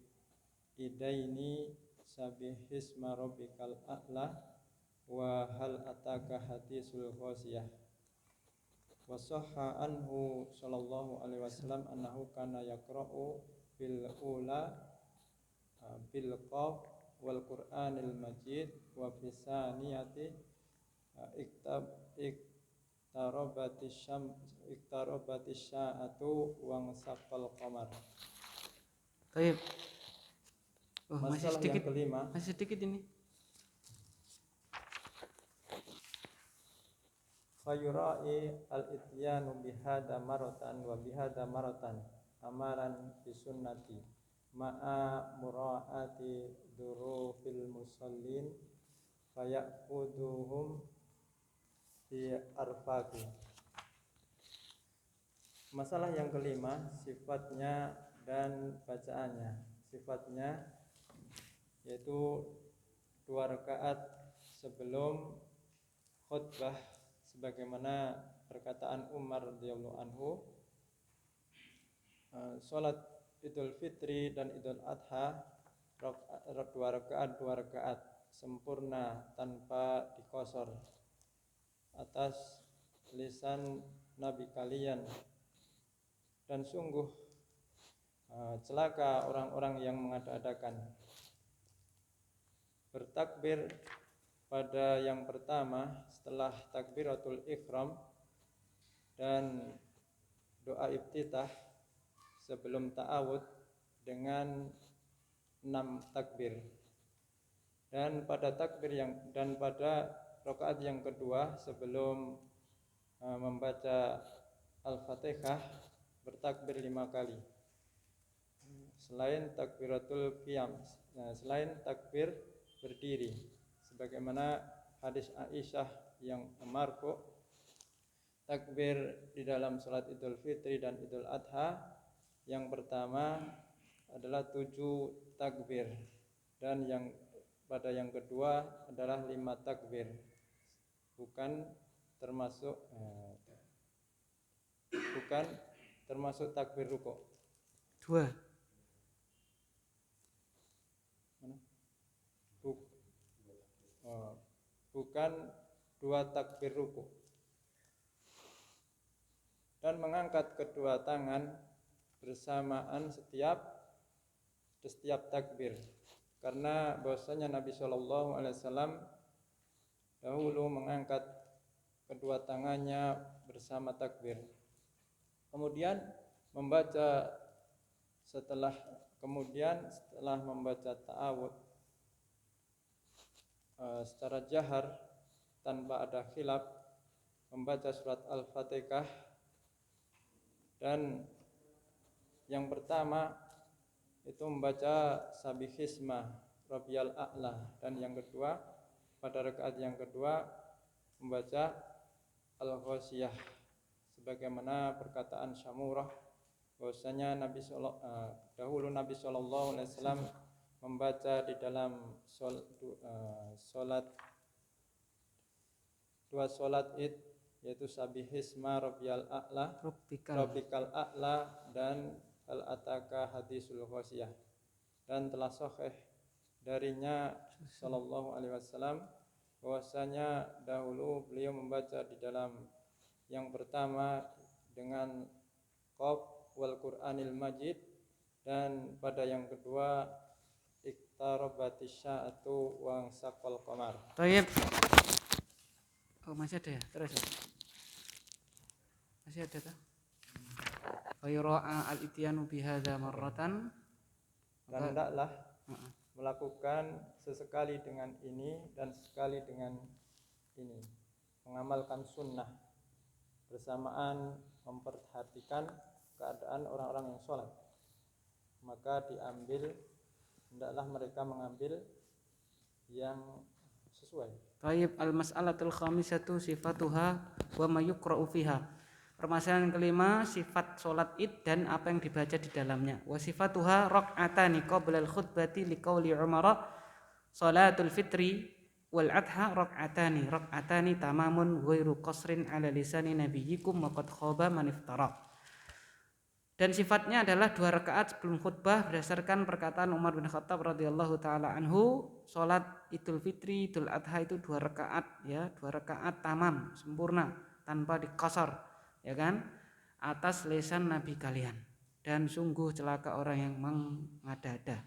idaini sabbihisma rabbikal a'la wa hal ataka hadisul ghasiyah. Wa sahha anhu sallallahu alaihi wasallam annahu kana yaqra'u fil ula bil qaf wal qur'anil majid wa fi saniyati iqtarabatis sya'atu wa saqal qamar. Baik. Masih Masalah sedikit, yang kelima, masih sedikit ini. Fayura'i al-ityanu bihada maratan wa bihada maratan amaran bisunnati ma'a mura'ati dzurufil musallin fayaquduhum fi arfaqi. Masalah yang kelima, sifatnya dan bacaannya. Sifatnya yaitu 2 rakaat sebelum khutbah, sebagaimana perkataan Umar radhiyallahu anhu, salat Idul Fitri dan Idul Adha 2 rakaat sempurna tanpa dikosor atas lisan Nabi kalian, dan sungguh celaka orang-orang yang mengada-adakan. Bertakbir pada yang pertama setelah takbiratul ihram dan doa iftitah sebelum ta'awud dengan 6 takbir. Dan pada rakaat yang kedua sebelum membaca Al-Fatihah bertakbir 5 kali. Selain takbiratul qiyam, selain takbir berdiri, sebagaimana hadis Aisyah yang marfu, takbir di dalam salat Idul Fitri dan Idul Adha yang pertama adalah 7 takbir, dan pada yang kedua adalah 5 takbir, bukan termasuk takbir rukuk. 2. Bukan 2 takbir rukuk. Dan mengangkat kedua tangan bersamaan setiap takbir, karena bahwasanya Nabi SAW dahulu mengangkat kedua tangannya bersama takbir, kemudian setelah membaca ta'awud secara jahar tanpa ada khilaf, membaca surat Al-Fatihah, dan yang pertama itu membaca Sabihisma Rabbiyal A'la, dan yang kedua pada rakaat yang kedua membaca Al-Ghasyiyah, sebagaimana perkataan Syamurah bahwasanya dahulu Nabi SAW membaca di dalam dua solat id, yaitu Sabihisma Rabbiyal A'la, Rabbikal A'la, dan Hal Ataka Hadisul Ghasyiyah. Dan telah sahih darinya sallallahu alaihi wasallam bahwasanya dahulu beliau membaca di dalam yang pertama dengan Qaf wal Qur'anil Majid, dan pada yang kedua Iqtarabatis sya'atu wa saqal qamar. Baik. Oh, masih ada ya? Terus. Masih ada tak? Fayura'a al-ityanu bihadza marratan. Dan hendaklah melakukan sesekali dengan ini dan sesekali dengan ini, mengamalkan sunnah bersamaan memperhatikan keadaan orang-orang yang sholat. Maka hendaklah mereka mengambil yang sesuai. Tayyib, al-mas'alatul khamisatu sifatuha wa ma yuqra'u fiha. Permasalahan kelima, sifat salat Id dan apa yang dibaca di dalamnya. Wa sifatuha raq'atani qabla al-khutbati liqauli Umar salatul fitri wal adha raq'atani tamamun ghairu qasrin ala lisani nabiyyikum wa qad khaba man iftara. Dan sifatnya adalah 2 rakaat sebelum khutbah berdasarkan perkataan Umar bin Khattab radhiyallahu taala anhu. Salat Idul Fitri, Idul Adha itu 2 rakaat ya, 2 rakaat tamam, sempurna tanpa dikosor, ya kan? Atas lisan Nabi kalian. Dan sungguh celaka orang yang mengada-ada.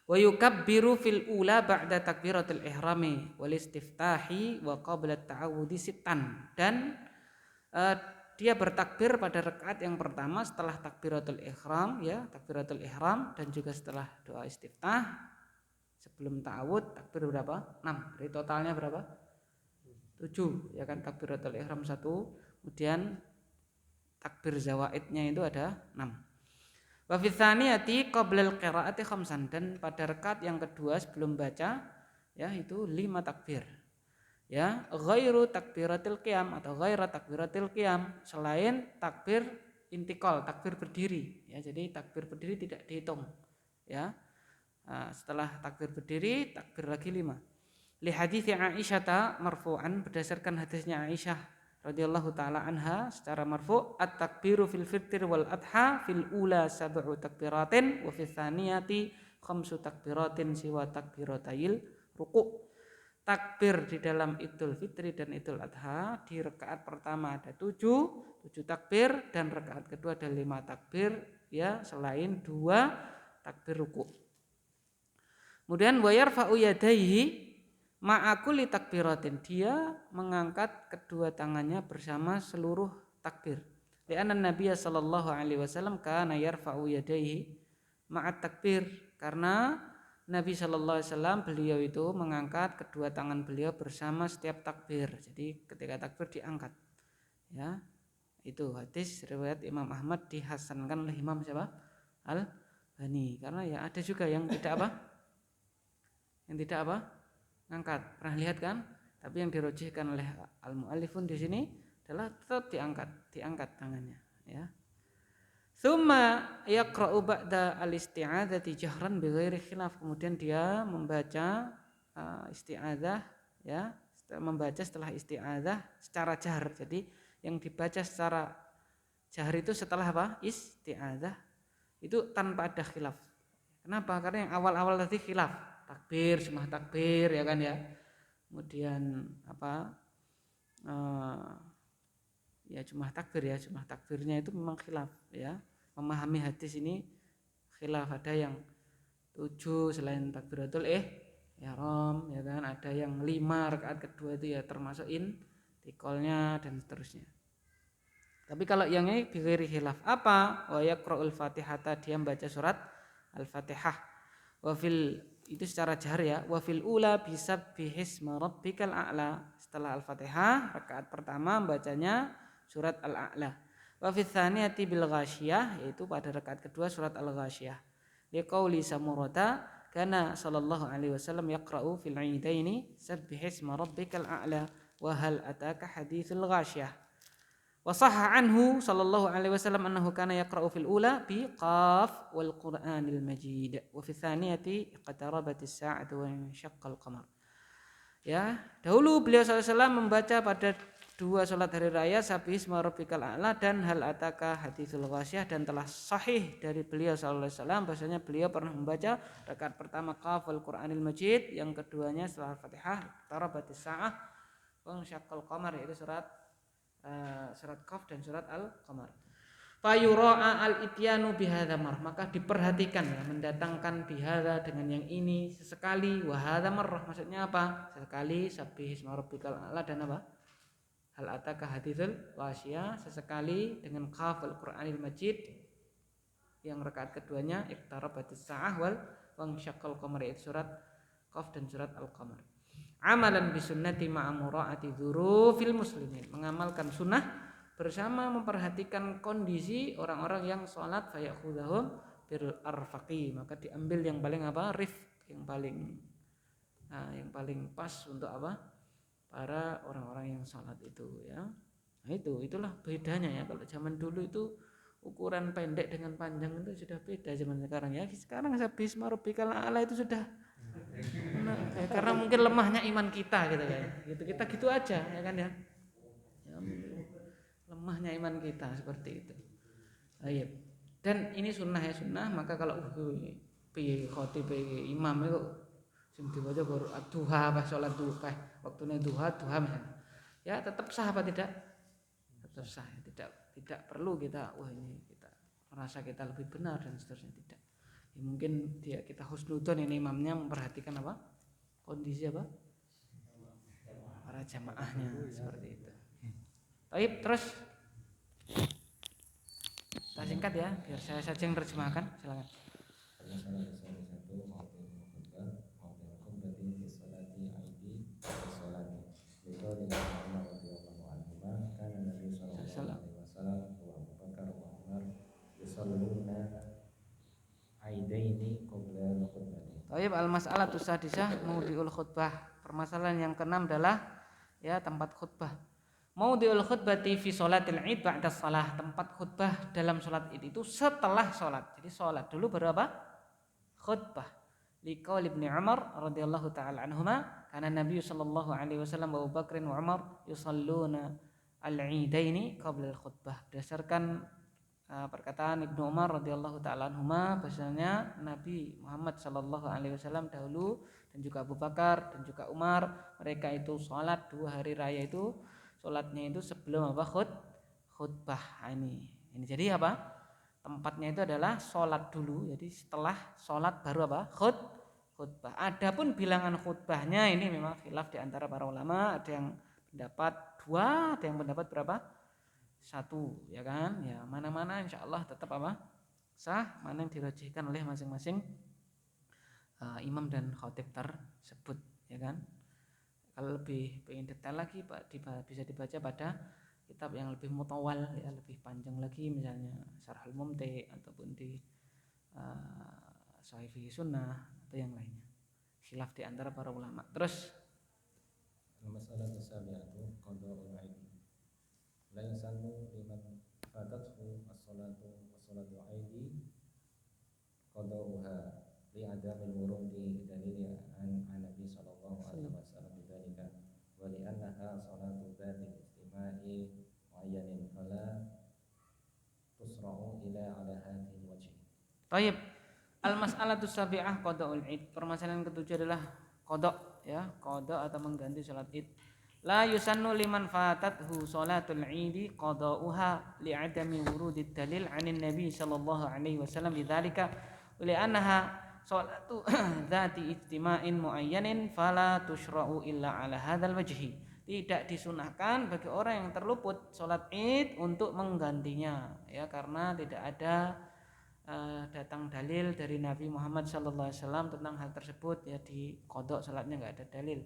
Wa yukabbiru fil ula ba'da takbiratul ihrami wal istiftahi wa qabla ta'awudi sittan. Dan dia bertakbir pada rakaat yang pertama setelah takbiratul ihram ya, takbiratul ihram, dan juga setelah doa istiftah sebelum ta'awud takbir berapa? 6. Dari totalnya berapa? 7 ya kan, takbiratul ihram 1, kemudian takbir zawaidnya itu ada 6. Wa fi tsaniyati qabla al-qiraati khamsan, dan pada rakaat yang kedua sebelum baca ya itu 5 takbir. Ya, ghairu takbiratil qiyam atau ghaira takbiratil qiyam, selain takbir intikal, takbir berdiri ya. Jadi takbir berdiri tidak dihitung ya. Nah, setelah takbir berdiri takbir lagi 5. Li hadits Aisyah marfu'an, berdasarkan hadisnya Aisyah radhiyallahu taala anha secara marfu', at-takbiru fil fitr wal adha fil ula 7 takbiratin wa fil tsaniyati 5 takbiratin siwa takbiratayil ruku'. Takbir di dalam Idul Fitri dan Idul Adha di rakaat pertama ada 7 takbir, dan rakaat kedua ada 5 takbir ya, selain 2 takbir ruku'. Kemudian wa yarfa'u yadayhi ma'akuli takbiratin, dia mengangkat kedua tangannya bersama seluruh takbir. Li'anna Nabiya sallallahu alaihi wasallam kana yarfa'u yadayhi ma'at takbir, karena Nabi sallallahu alaihi wasallam beliau itu mengangkat kedua tangan beliau bersama setiap takbir. Jadi ketika takbir diangkat. Ya. Itu hadis riwayat Imam Ahmad, dihasankan oleh Imam siapa? Al-Bani. Karena ya ada juga yang tidak apa? Yang tidak apa? Ngangkat. Pernah lihat kan? Tapi yang dirojihkan oleh al-muallifun di sini adalah tetap diangkat tangannya, ya. Tsumma yaqra'u ba'da al-isti'adzati jahran bighairi khilaf, kemudian dia membaca isti'adzah ya, membaca setelah isti'adzah secara jahar. Jadi yang dibaca secara jahar itu setelah apa? Isti'adzah itu tanpa ada khilaf. Kenapa? Karena yang awal-awal tadi khilaf. Takbir, semua takbir ya kan ya. Kemudian apa? Ya cuma takbir ya, cuma takbirnya itu memang khilaf ya. Memahami hadis ini khilaf, ada yang 7 selain takbiratul ihram ya kan, ada yang 5 rakaat kedua itu ya termasuk intiqalnya dan seterusnya. Tapi kalau yang ini bighairi khilaf apa? Wa yaqra'ul Fatihata, dia membaca surat Al-Fatihah. Wa fil, itu secara jahar ya, wa fil ula bisabbihisma rabbikal a'la. Setelah Al-Fatihah rakaat pertama bacanya surat Al-A'la. Wa fi tsaniyati bil ghasyiyah, yaitu pada rakaat kedua surat Al-Ghasyiyah. Liqauli Samurata kana sallallahu alaihi wasallam yaqra'u fil 'idaini sabbihisma rabbikal a'la wa hal ataka haditsul ghasyiyah. Wa sahha anhu sallallahu alaihi wasallam annahu kana yaqra'u fil ula bi qaf wal Qur'anil Majid wa fi tsaniyati iqtarabatis sa'atu wa insyaqqal qamar. Ya, dahulu beliau sallallahu alaihi wasallam membaca pada 2 salat hari raya sabbihisma rabbikal a'la dan hal ataka haditsul ghasyiyah, dan telah sahih dari beliau sallallahu alaihi wasallam bahwasanya beliau pernah membaca rakaat pertama qaf wal Qur'anil Majid, yang keduanya setelah Al-Fatihah iqtarabatis sa'ah wa insyaqqal qamar, yaitu surat Qaf dan surat Al-Qamar. Fayura'a al-ityanu bihadza marrah, maka diperhatikan ya, mendatangkan bihadza dengan yang ini sesekali, wa hadza marrah maksudnya apa? Sesekali sabbihisma rabbikal a'la dan apa? Hal ataka haditsul ghasyiyah, sesekali dengan qaf al-Qur'anil Majid, yang rakaat keduanya iqtarabatis sa'ah wal wansyaqqal qamar, yaitu surat Qaf dan surat Al-Qamar. Amalan bisunnati ma'a mura'ati dzurufil muslimin, mengamalkan sunnah bersama memperhatikan kondisi orang-orang yang sholat, fayakhudhahum bil arfaqi, maka diambil yang paling apa? Rifq, yang paling pas untuk apa? Para orang-orang yang sholat itu ya. Nah itulah bedanya ya. Kalau zaman dulu itu ukuran pendek dengan panjang itu sudah beda zaman sekarang ya. Sekarang sabbihisma rabbikal a'la itu sudah karena mungkin lemahnya iman kita gitu kan. Kita gitu aja ya kan ya. Lemahnya iman kita seperti itu. Baik. Dan ini sunnah ya, sunnah, maka kalau piye khotib imam itu sing diwaca baru duha pas salat duha, waktune duha misalnya. Ya tetap sah apa tidak? Tetap sah, tidak perlu kita ini kita merasa kita lebih benar dan seterusnya, tidak. Ya, mungkin kita husnudzon, ini imamnya memperhatikan apa? Kondisi apa? Para jamaahnya seperti itu. Baik, terus kita singkat ya, biar saya saja yang terjemahkan. Silakan. Tayyib al-mas'alatu sadisah maudiul khutbah. Permasalahan yang keenam adalah ya tempat khutbah. Maudiul khutbati fi sholatil id ba'da shalah. Tempat khutbah dalam sholat id itu setelah sholat. Jadi sholat dulu baru apa? Khutbah. Liqaul Ibnu Umar radhiyallahu taala anhuma kana Nabi sallallahu alaihi wasallam wa Abu Bakr wa Umar yusalluna al-idaini qabla al-khutbah. Berdasarkan perkataan Ibnu Umar radhiyallahu taala anhuma bahasanya Nabi Muhammad sallallahu alaihi wasallam dahulu dan juga Abu Bakar dan juga Umar mereka itu sholat 2 hari raya itu sholatnya itu sebelum apa khutbah. Ini jadi apa tempatnya itu adalah sholat dulu, jadi setelah sholat baru apa khutbah. Adapun bilangan khutbahnya ini memang khilaf di antara para ulama, ada yang pendapat 2, ada yang pendapat berapa 1, ya kan? Ya mana-mana insya Allah tetap apa sah, mana yang dirajihkan oleh masing-masing imam dan khatib tersebut, ya kan? Kalau lebih ingin detail lagi bisa dibaca pada kitab yang lebih mutawal, ya lebih panjang lagi, misalnya Syarhul Mumti ataupun di Sahih Fiqh Sunnah atau yang lainnya. Khilaf di antara para ulama. Terus masalah tasabi'atu qada'ul 'aid. La yasannu liman fatathu as-salatu wa salatu 'aidi qada'uha li adamil wurudi dalili an Nabi sallallahu alaihi wasallam bidzalika wa li annaha salatu dzati istima'i muayyanin fala tusra'u ila ala hadhihi wajh. Baik. Al-mas'alatu sabi'ah qada'ul id. Permasalahan ketujuh adalah qada, ya, qada atau mengganti salat id. La yusannu liman fatathu salatul id qada'uha li'adami wurudid dalil 'anil nabi sallallahu alaihi wasallam bidzalika wa li'annaha salatu dzati ijtima'in muayyanin fala tushra'u illa 'ala hadzal wajhi. Tidak disunahkan bagi orang yang terluput salat id untuk menggantinya, ya, karena tidak ada datang dalil dari Nabi Muhammad sallallahu alaihi wasallam tentang hal tersebut, ya, di qada salatnya enggak ada dalil,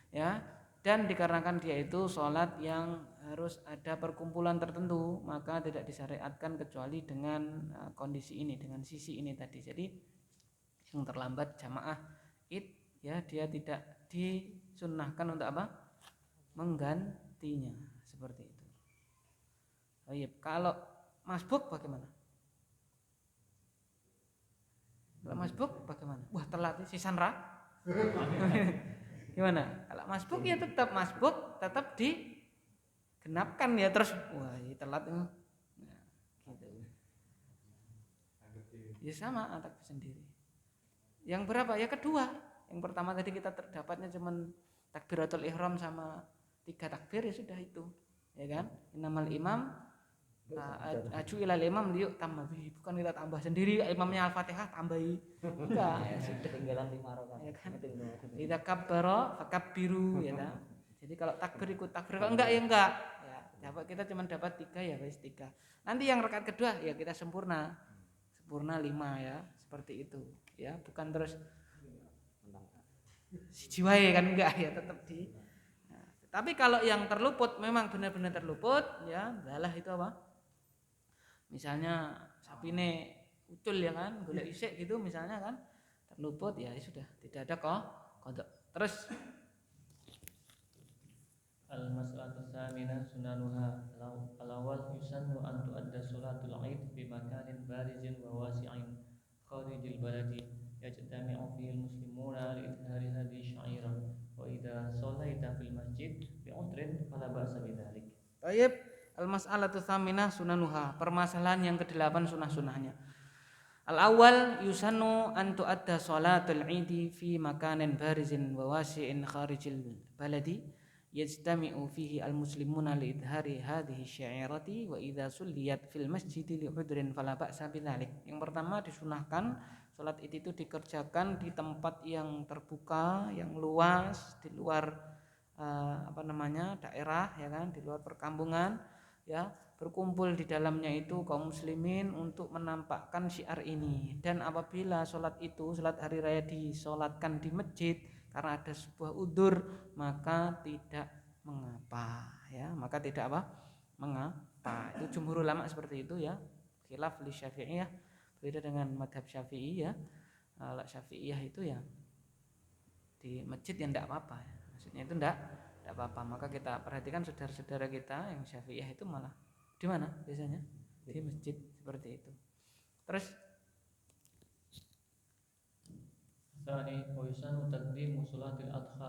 ya, dan dikarenakan dia itu salat yang harus ada perkumpulan tertentu, maka tidak disyariatkan kecuali dengan kondisi ini, dengan sisi ini tadi. Jadi yang terlambat jamaah id, ya, dia tidak disunnahkan untuk apa? Menggantinya, seperti itu. Baik, kalau masbuk bagaimana? Kalau masbuk bagaimana? Wah, telat si Sandra. Gimana? Kalau masbuk ya tetap masbuk, tetap digenapkan, ya, terus wah, ini telat ini. Nah, gitu. Ya sama takbir sendiri. Yang berapa? Ya kedua. Yang pertama tadi kita terdapatnya cuman takbiratul ihram sama 3 takbir, ya sudah itu. Ya kan? Innamal imam aju ilal imam liuk tambahi, bukan kita tambah sendiri imamnya Al-Fatihah tambahi, enggak, ya sudah Ketinggalan 5 rakaat. ya kan. Idza kabbara fakabbiru, ya kan. Jadi kalau takbir ikut takbir, kalau enggak ya enggak, ya kita cuma dapat 3, ya wis 3. Nanti yang rakaat kedua ya kita sempurna 5, ya, seperti itu, ya, bukan terus siji wae kan, enggak, ya, tetap di. Nah, tapi kalau yang terluput memang benar-benar terluput, ya, dalah itu apa? Misalnya sapine ucul, ya kan, golek isik gitu misalnya kan, terluput, ya sudah tidak ada qada. Terus al-mas'alatu tsaminah sunanuha al-awwal yusannu an tu'adda sholatul 'id bi makanin barizin wa wasi'in kharijil baladi yajtami'u fihi al-muslimuna li idhari hadhihi sya'irah wa idza shallaita fil masjid bi 'udrin fala ba'sa bidzalik. Baik, al-mas'alatu tsaminah sunanuha. Permasalahan yang ke-8 sunah-sunahnya. Al-awwal yusannu an tu'adda sholatul 'idi fi makanin barizin wa wasi'in kharijil baladi yajtami'u fihi al-muslimuna li idhari hadhihi syairati wa idza sulliyat fil masjid li udrin fala ba'sa bidzalik. Yang pertama disunahkan salat id itu dikerjakan di tempat yang terbuka, yang luas, di luar daerah, ya kan, di luar perkampungan, ya, berkumpul di dalamnya itu kaum muslimin untuk menampakkan syiar ini. Dan apabila salat hari raya disolatkan di masjid karena ada sebuah udzur, maka tidak mengapa, ya, maka tidak mengapa. Itu jumhur ulama seperti itu, ya. Khilaf li Syafi'iyah, beda dengan madhab Syafi'i, ya. Kalau Syafi'iyah itu ya di masjid ya enggak apa-apa ya. Maksudnya itu enggak apa-apa. Maka kita perhatikan saudara-saudara kita yang Syafi'iyah itu malah di mana biasanya? Di masjid seperti itu. Terus Tsani wa yusanu taqdimu sholatil adha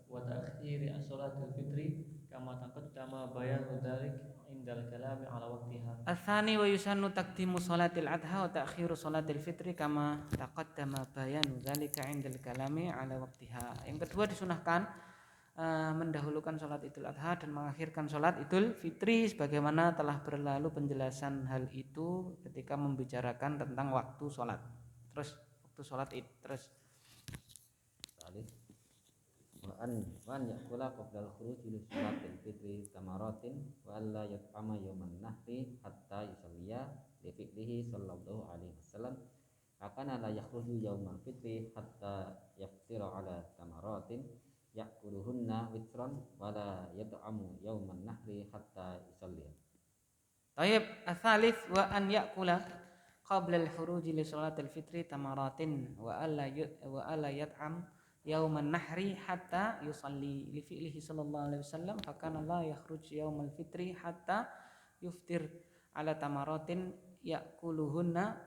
wa ta'khiri sholatil fitri kama taqaddama bayanu dzalik indal kalami ala waqtiha. Ats-tsani wa yusannu taqdimu sholatil adha wa ta'khiru sholatil fitri kama taqaddama bayanu dzalika indal kalami ala waqtiha. Yang kedua disunahkan mendahulukan sholat Idul Adha dan mengakhirkan sholat Idul Fitri sebagaimana telah berlalu penjelasan hal itu ketika membicarakan tentang waktu sholat. Terus waktu sholat Id. Terus wa an yakula qabla al-khuruj li sholatil fitri tamaratin wa alla yat'ama yawman nahri hatta yusalliya li fi'lihi sallallahu alaihi wasallam akan la yakhruju yawmal fitri hatta yaftira ala tamaratin yakuluhunna witran wala yat'amu yawman nahri hatta yusalliya. Tayyib, ats-tsalits wa an ya'kula qabla al-khuruj li sholatil fitri tamaratin wa alla yat'am yauman nahri hatta yusalli li fi'lihi sallallahu alaihi wasallam fa kana la yakhruj yaumal fitri hatta yuftir ala tamaratin yakuluhunna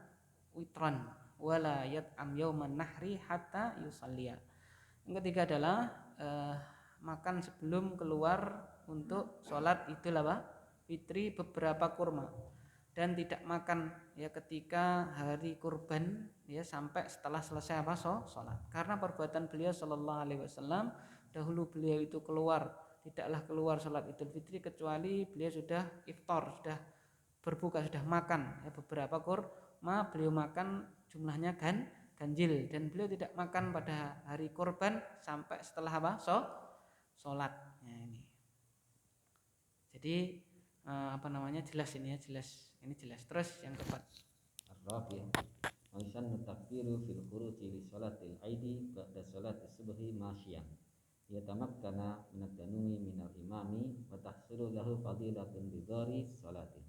witran wala yat'am yauman nahri hatta yusalliya. Yang ketiga adalah makan sebelum keluar untuk sholat Idul Fitri beberapa kurma dan tidak makan ya ketika hari kurban ya sampai setelah selesai sholat. Karena perbuatan beliau sallallahu alaihi wasallam dahulu beliau itu tidaklah keluar sholat Idul Fitri kecuali beliau sudah iftar, sudah berbuka, sudah makan ya beberapa kurma beliau makan jumlahnya ganjil dan beliau tidak makan pada hari kurban sampai setelah sholat. Ya, ini. Jadi jelas ini ya jelas. Terus yang keempat. Ar-rabi' wa yusannu takbiru fil khuruji li sholatil aidi ba'da sholatis subhi masyian yatamakkana min ad-danumi min al-imami wa tahsulu lahu fadilatun bidhari sholati.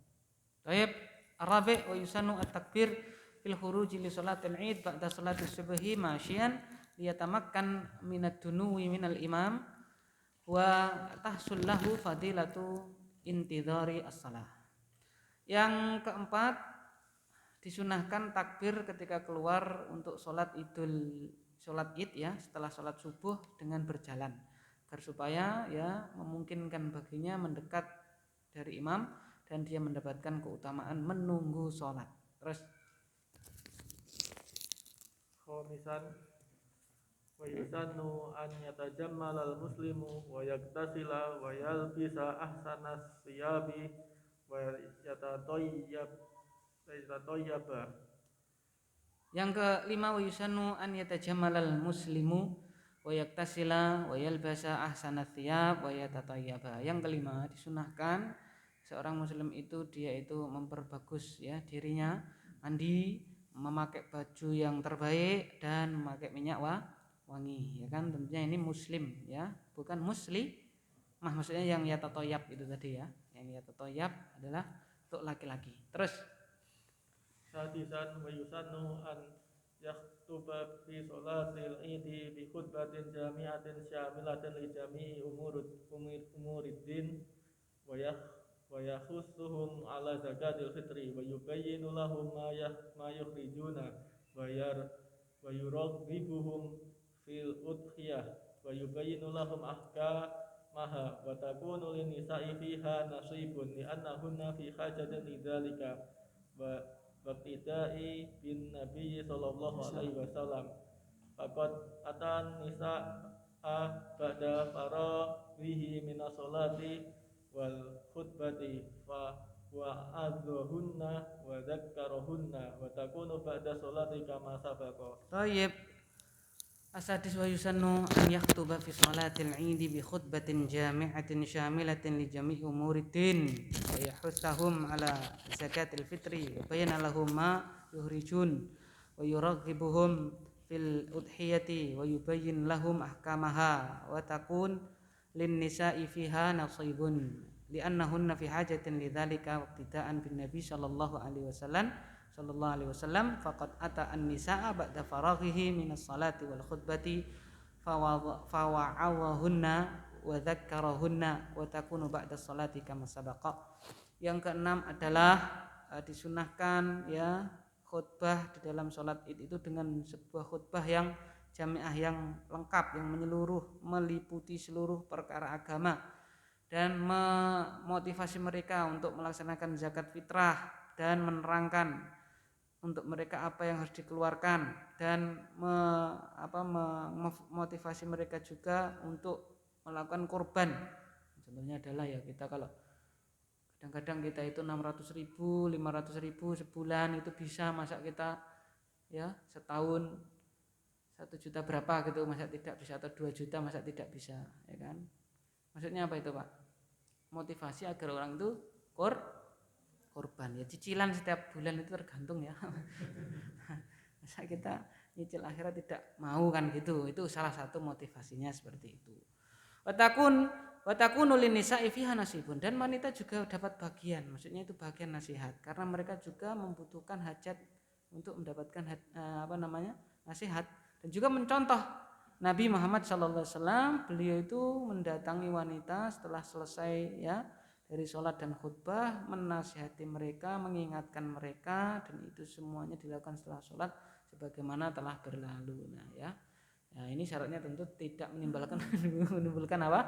Baik, ar-rabi' wa yusannu at-takbir fil khuruji li sholatil aid ba'da sholatis subhi masyian yatamakkan min ad-dunuwi min al-imam wa tahsul lahu fadilatu intidhari as-salah. Yang keempat disunahkan takbir ketika keluar untuk sholat Id ya setelah sholat subuh dengan berjalan agar supaya ya memungkinkan baginya mendekat dari imam dan dia mendapatkan keutamaan menunggu sholat. Terus Khomisan wa yusannu an yatajammal al-muslimu wa yaktasila wa yalbisa ahsanas siyabi wa yatatayyaba. Yang kelima wa yusannu an yatajammalal muslimu wa yaktasila wa yalbasa ahsanats thiyab wa yatatayyaba. Yang kelima disunahkan seorang muslim itu dia itu memperbagus ya dirinya, mandi, memakai baju yang terbaik dan memakai minyak wangi ya kan, tentunya ini muslim ya, bukan muslimah, maksudnya yang yatatayyab itu tadi ya. Yang yatatayyab adalah untuk laki-laki. Terus Sadisan wa yusannu an yaktuba fi sholatil idi bi khutbatin jami'atin syamilatin li jami'i umuriddin wa yakhussuhum ala zakatil fitri wa yubayyinu lahum ma yukhrijuna wa yuraghibuhum fil udhiyah wa yubayyinu lahum ahkamaha wa takunu lin nisa'i fiha nasibun li annahunna fi hajatin lidzalika wa waqtida'i bin Nabi sallallahu alaihi wasallam. Faqad atan nisa'a ba'da faraghihi minas salati wal khutbati fa wa'adzuhunna wa dzakkarahunna wa takunu ba'da salati kama sabaqa. Tayyib. Asadis wa yusannu an yaktuba fi salatil 'idi bi khutbatin jami'atin syamilatin li jami'i umuriddin wa yahussahum ala zakatil fitri wa bayyana lahum ma yuhrijun wa yuraghibuhum fil udhiyati wa yubayyin lahum ahkamaha wa takun lin nisa'i fiha nasibun li'annahunna fi hajatin lidzalika waqtida'an bin nabi sallallahu alaihi wasallam faqad ata an-nisaa ba'da faraghihi minas salati wal khutbati fawa'awahunna wa dzakkarahunna wa takunu ba'da sholati kama sabaqa. Yang keenam adalah disunahkan ya khutbah di dalam sholat Id itu dengan sebuah khutbah yang jamiah, yang lengkap, yang menyeluruh, meliputi seluruh perkara agama, dan memotivasi mereka untuk melaksanakan zakat fitrah dan menerangkan untuk mereka apa yang harus dikeluarkan, dan memotivasi mereka juga untuk melakukan kurban. Contohnya adalah ya kita kalau kadang-kadang kita itu 600.000, 500.000 sebulan itu bisa, masa kita ya setahun 1 juta berapa gitu, masa tidak bisa, atau 2 juta masa tidak bisa, ya kan? Maksudnya apa itu Pak? Motivasi agar orang itu korban ya, cicilan setiap bulan itu tergantung ya. Masa kita nyicil akhirat tidak mau kan gitu, itu salah satu motivasinya seperti itu. Watakunu linisa'i fiha nasibun, dan wanita juga dapat bagian, maksudnya itu bagian nasihat, karena mereka juga membutuhkan hajat untuk mendapatkan nasihat, dan juga mencontoh Nabi Muhammad SAW. Beliau itu mendatangi wanita setelah selesai ya dari sholat dan khutbah, menasihati mereka, mengingatkan mereka, dan itu semuanya dilakukan setelah sholat sebagaimana telah berlalu. Nah ya, ini syaratnya tentu tidak menimbulkan apa?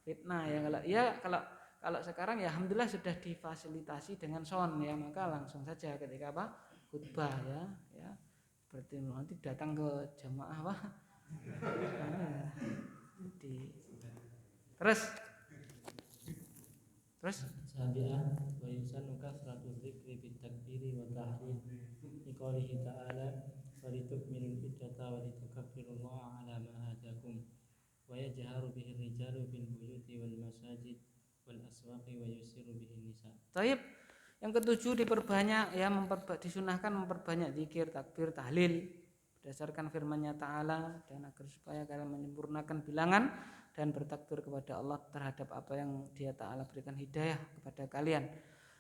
Fitnah ya. Kalau sekarang ya alhamdulillah sudah difasilitasi dengan sound ya, maka langsung saja ketika apa? Khutbah ya seperti nanti datang ke jamaah terus Sabi'ah wa yusannu kasratu dzikri bit takbiri wa tahlil liqaulihi ta'ala walitukmilul iddata wa litukabbirullaha ala ma hadakum wa yajharu bihi rijalu bil buyuti wal masajid wal aswaqi wa yusiru bihi nisa. Taib. Yang ketujuh diperbanyak ya, disunahkan memperbanyak zikir, takbir, tahlil berdasarkan firman-Nya Ta'ala, dan agar supaya kalian menyempurnakan bilangan dan bertakbir kepada Allah terhadap apa yang Dia Ta'ala berikan hidayah kepada kalian.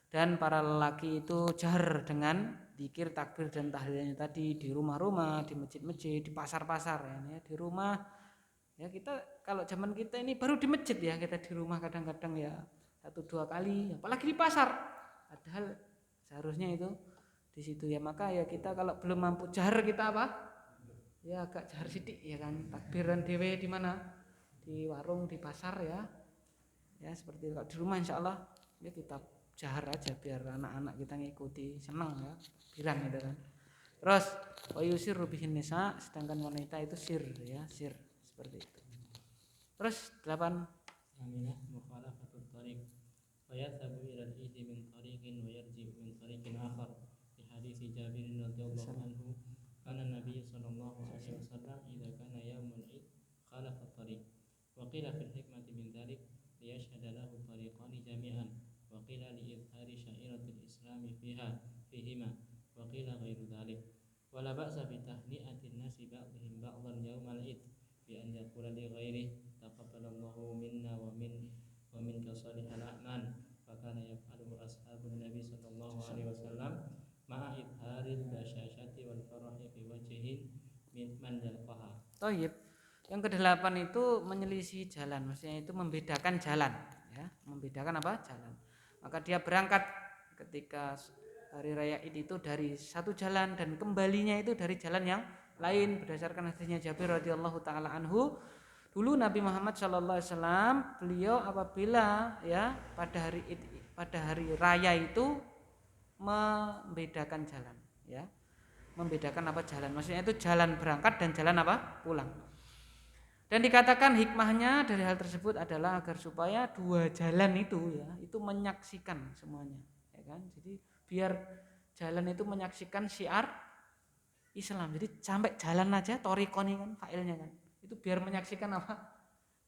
Dan para lelaki itu jahar dengan zikir, takbir dan tahlilnya tadi di rumah-rumah, di masjid-masjid, di pasar-pasar ya, di rumah. Ya kita kalau zaman kita ini baru di masjid ya, kita di rumah kadang-kadang ya 1-2 kali, apalagi di pasar. Padahal seharusnya itu di situ ya. Maka ya kita kalau belum mampu jahar, kita apa? Ya agak jahar sidik ya kan. Takbiran dewe di mana? Di warung, di pasar ya. Ya seperti itu. Kalau di rumah insyaallah ya kita jahar aja biar anak-anak kita ngikuti, senang ya. Bilang gitu kan. Terus wa yusiru bihin nisa, sedangkan wanita itu sir ya, sir seperti itu. Terus 8 Aminah mukhalafatut tariq wa yadhabu ila al-id min tariqin wa yarji'u min tariqin akhar fi hadits Jabir radhiyallahu anhu kana Nabi sallallahu alaihi wasallam idza kana yaumul id khalafa at-tariq wa qila fil hikmati min dhalik liyashhada lahu tariqani jami'an wa qila li izhari sya'iratil islami fihima wa qila ghairu dhalik wa la ba'sa bi tahni'atin nasi ba'dihim ba'dhan yaumal id bi an yaqula li ghairihi taqabbalallahu minna wa minka salihal a'mal fa kana yaf'aluhu ashabun nabi sallallahu alaihi wasallam ma'a idharil basyashati wal farahi fi wajhin man yalqaha. Taib. Yang ke-8 itu menyelisih jalan, maksudnya itu membedakan jalan ya, membedakan apa? Jalan. Maka dia berangkat ketika hari raya Id itu dari satu jalan dan kembalinya itu dari jalan yang lain berdasarkan hadisnya Jabir radhiyallahu taala anhu. Dulu Nabi Muhammad SAW beliau apabila ya pada hari raya itu membedakan jalan ya. Membedakan apa jalan? Maksudnya itu jalan berangkat dan jalan apa? Pulang. Dan dikatakan hikmahnya dari hal tersebut adalah agar supaya dua jalan itu ya, itu menyaksikan semuanya, ya kan? Jadi biar jalan itu menyaksikan syiar Islam. Jadi sampai jalan aja torikoni kan failnya kan. Itu biar menyaksikan apa?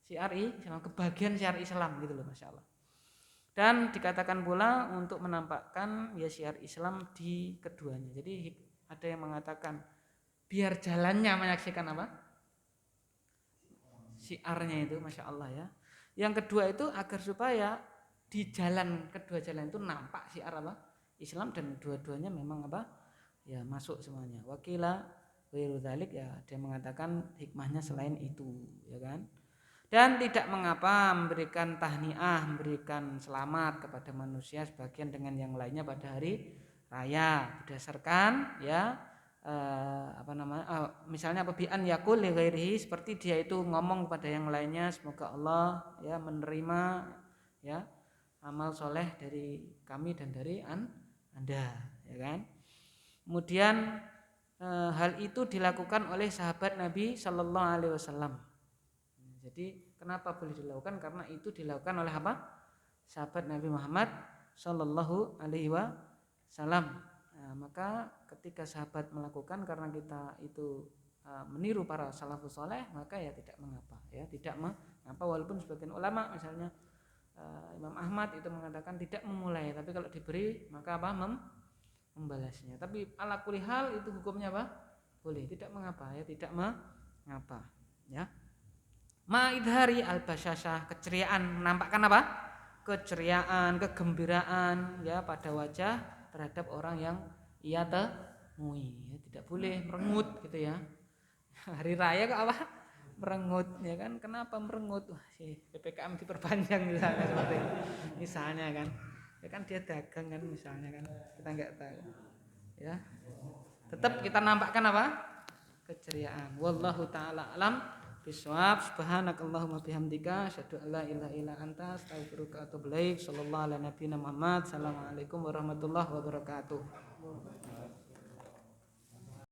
Syiar Islam, kebagian syiar Islam gitu loh, Masya Allah. Dan dikatakan pula untuk menampakkan ya syiar Islam di keduanya. Jadi ada yang mengatakan biar jalannya menyaksikan apa? Syiarnya itu, Masya Allah ya. Yang kedua itu agar supaya di jalan, kedua jalan itu nampak syiar apa? Islam, dan dua-duanya memang apa? Ya masuk semuanya. Wakila ghairu dzalik, ya dia mengatakan hikmahnya selain itu, ya kan. Dan tidak mengapa memberikan tahniah, memberikan selamat kepada manusia sebagian dengan yang lainnya pada hari raya berdasarkan ya misalnya an yakul li ghairihi, seperti dia itu ngomong kepada yang lainnya semoga Allah ya menerima ya amal soleh dari kami dan dari Anda, ya kan. Kemudian hal itu dilakukan oleh sahabat Nabi Sallallahu Alaihi Wasallam. Jadi kenapa boleh dilakukan? Karena itu dilakukan oleh apa? Sahabat Nabi Muhammad Sallallahu Alaihi Wasallam. Nah, maka ketika sahabat melakukan karena kita itu meniru para salafus soleh, maka ya tidak mengapa, ya tidak mengapa. Walaupun sebagian ulama misalnya Imam Ahmad itu mengatakan tidak memulai, tapi kalau diberi maka apa? Membalasnya. Tapi ala kulli hal itu hukumnya apa? Boleh, tidak mengapa, ya tidak mengapa, ya. Ma'idhari al-basyashah, keceriaan, menampakkan apa? Keceriaan, kegembiraan ya pada wajah terhadap orang yang ia temui, ya, tidak boleh merengut gitu ya. Hari raya kok apa? Merengut, ya kan? Kenapa merengut? Wah, si PPKM diperpanjang misalnya seperti itu. Misalnya kan. Ya kan dia dagang kan misalnya kan. Kita enggak tahu. Ya. Tetap kita nampakkan apa? Keceriaan. Wallahu taala alam bisawab. Subhanakallahumma bihamdika asyhadu an la ilaha illa anta astaghfiruka wa atubu ilaik. Sallallahu ala nabiyina Muhammad. Assalamualaikum warahmatullahi wabarakatuh.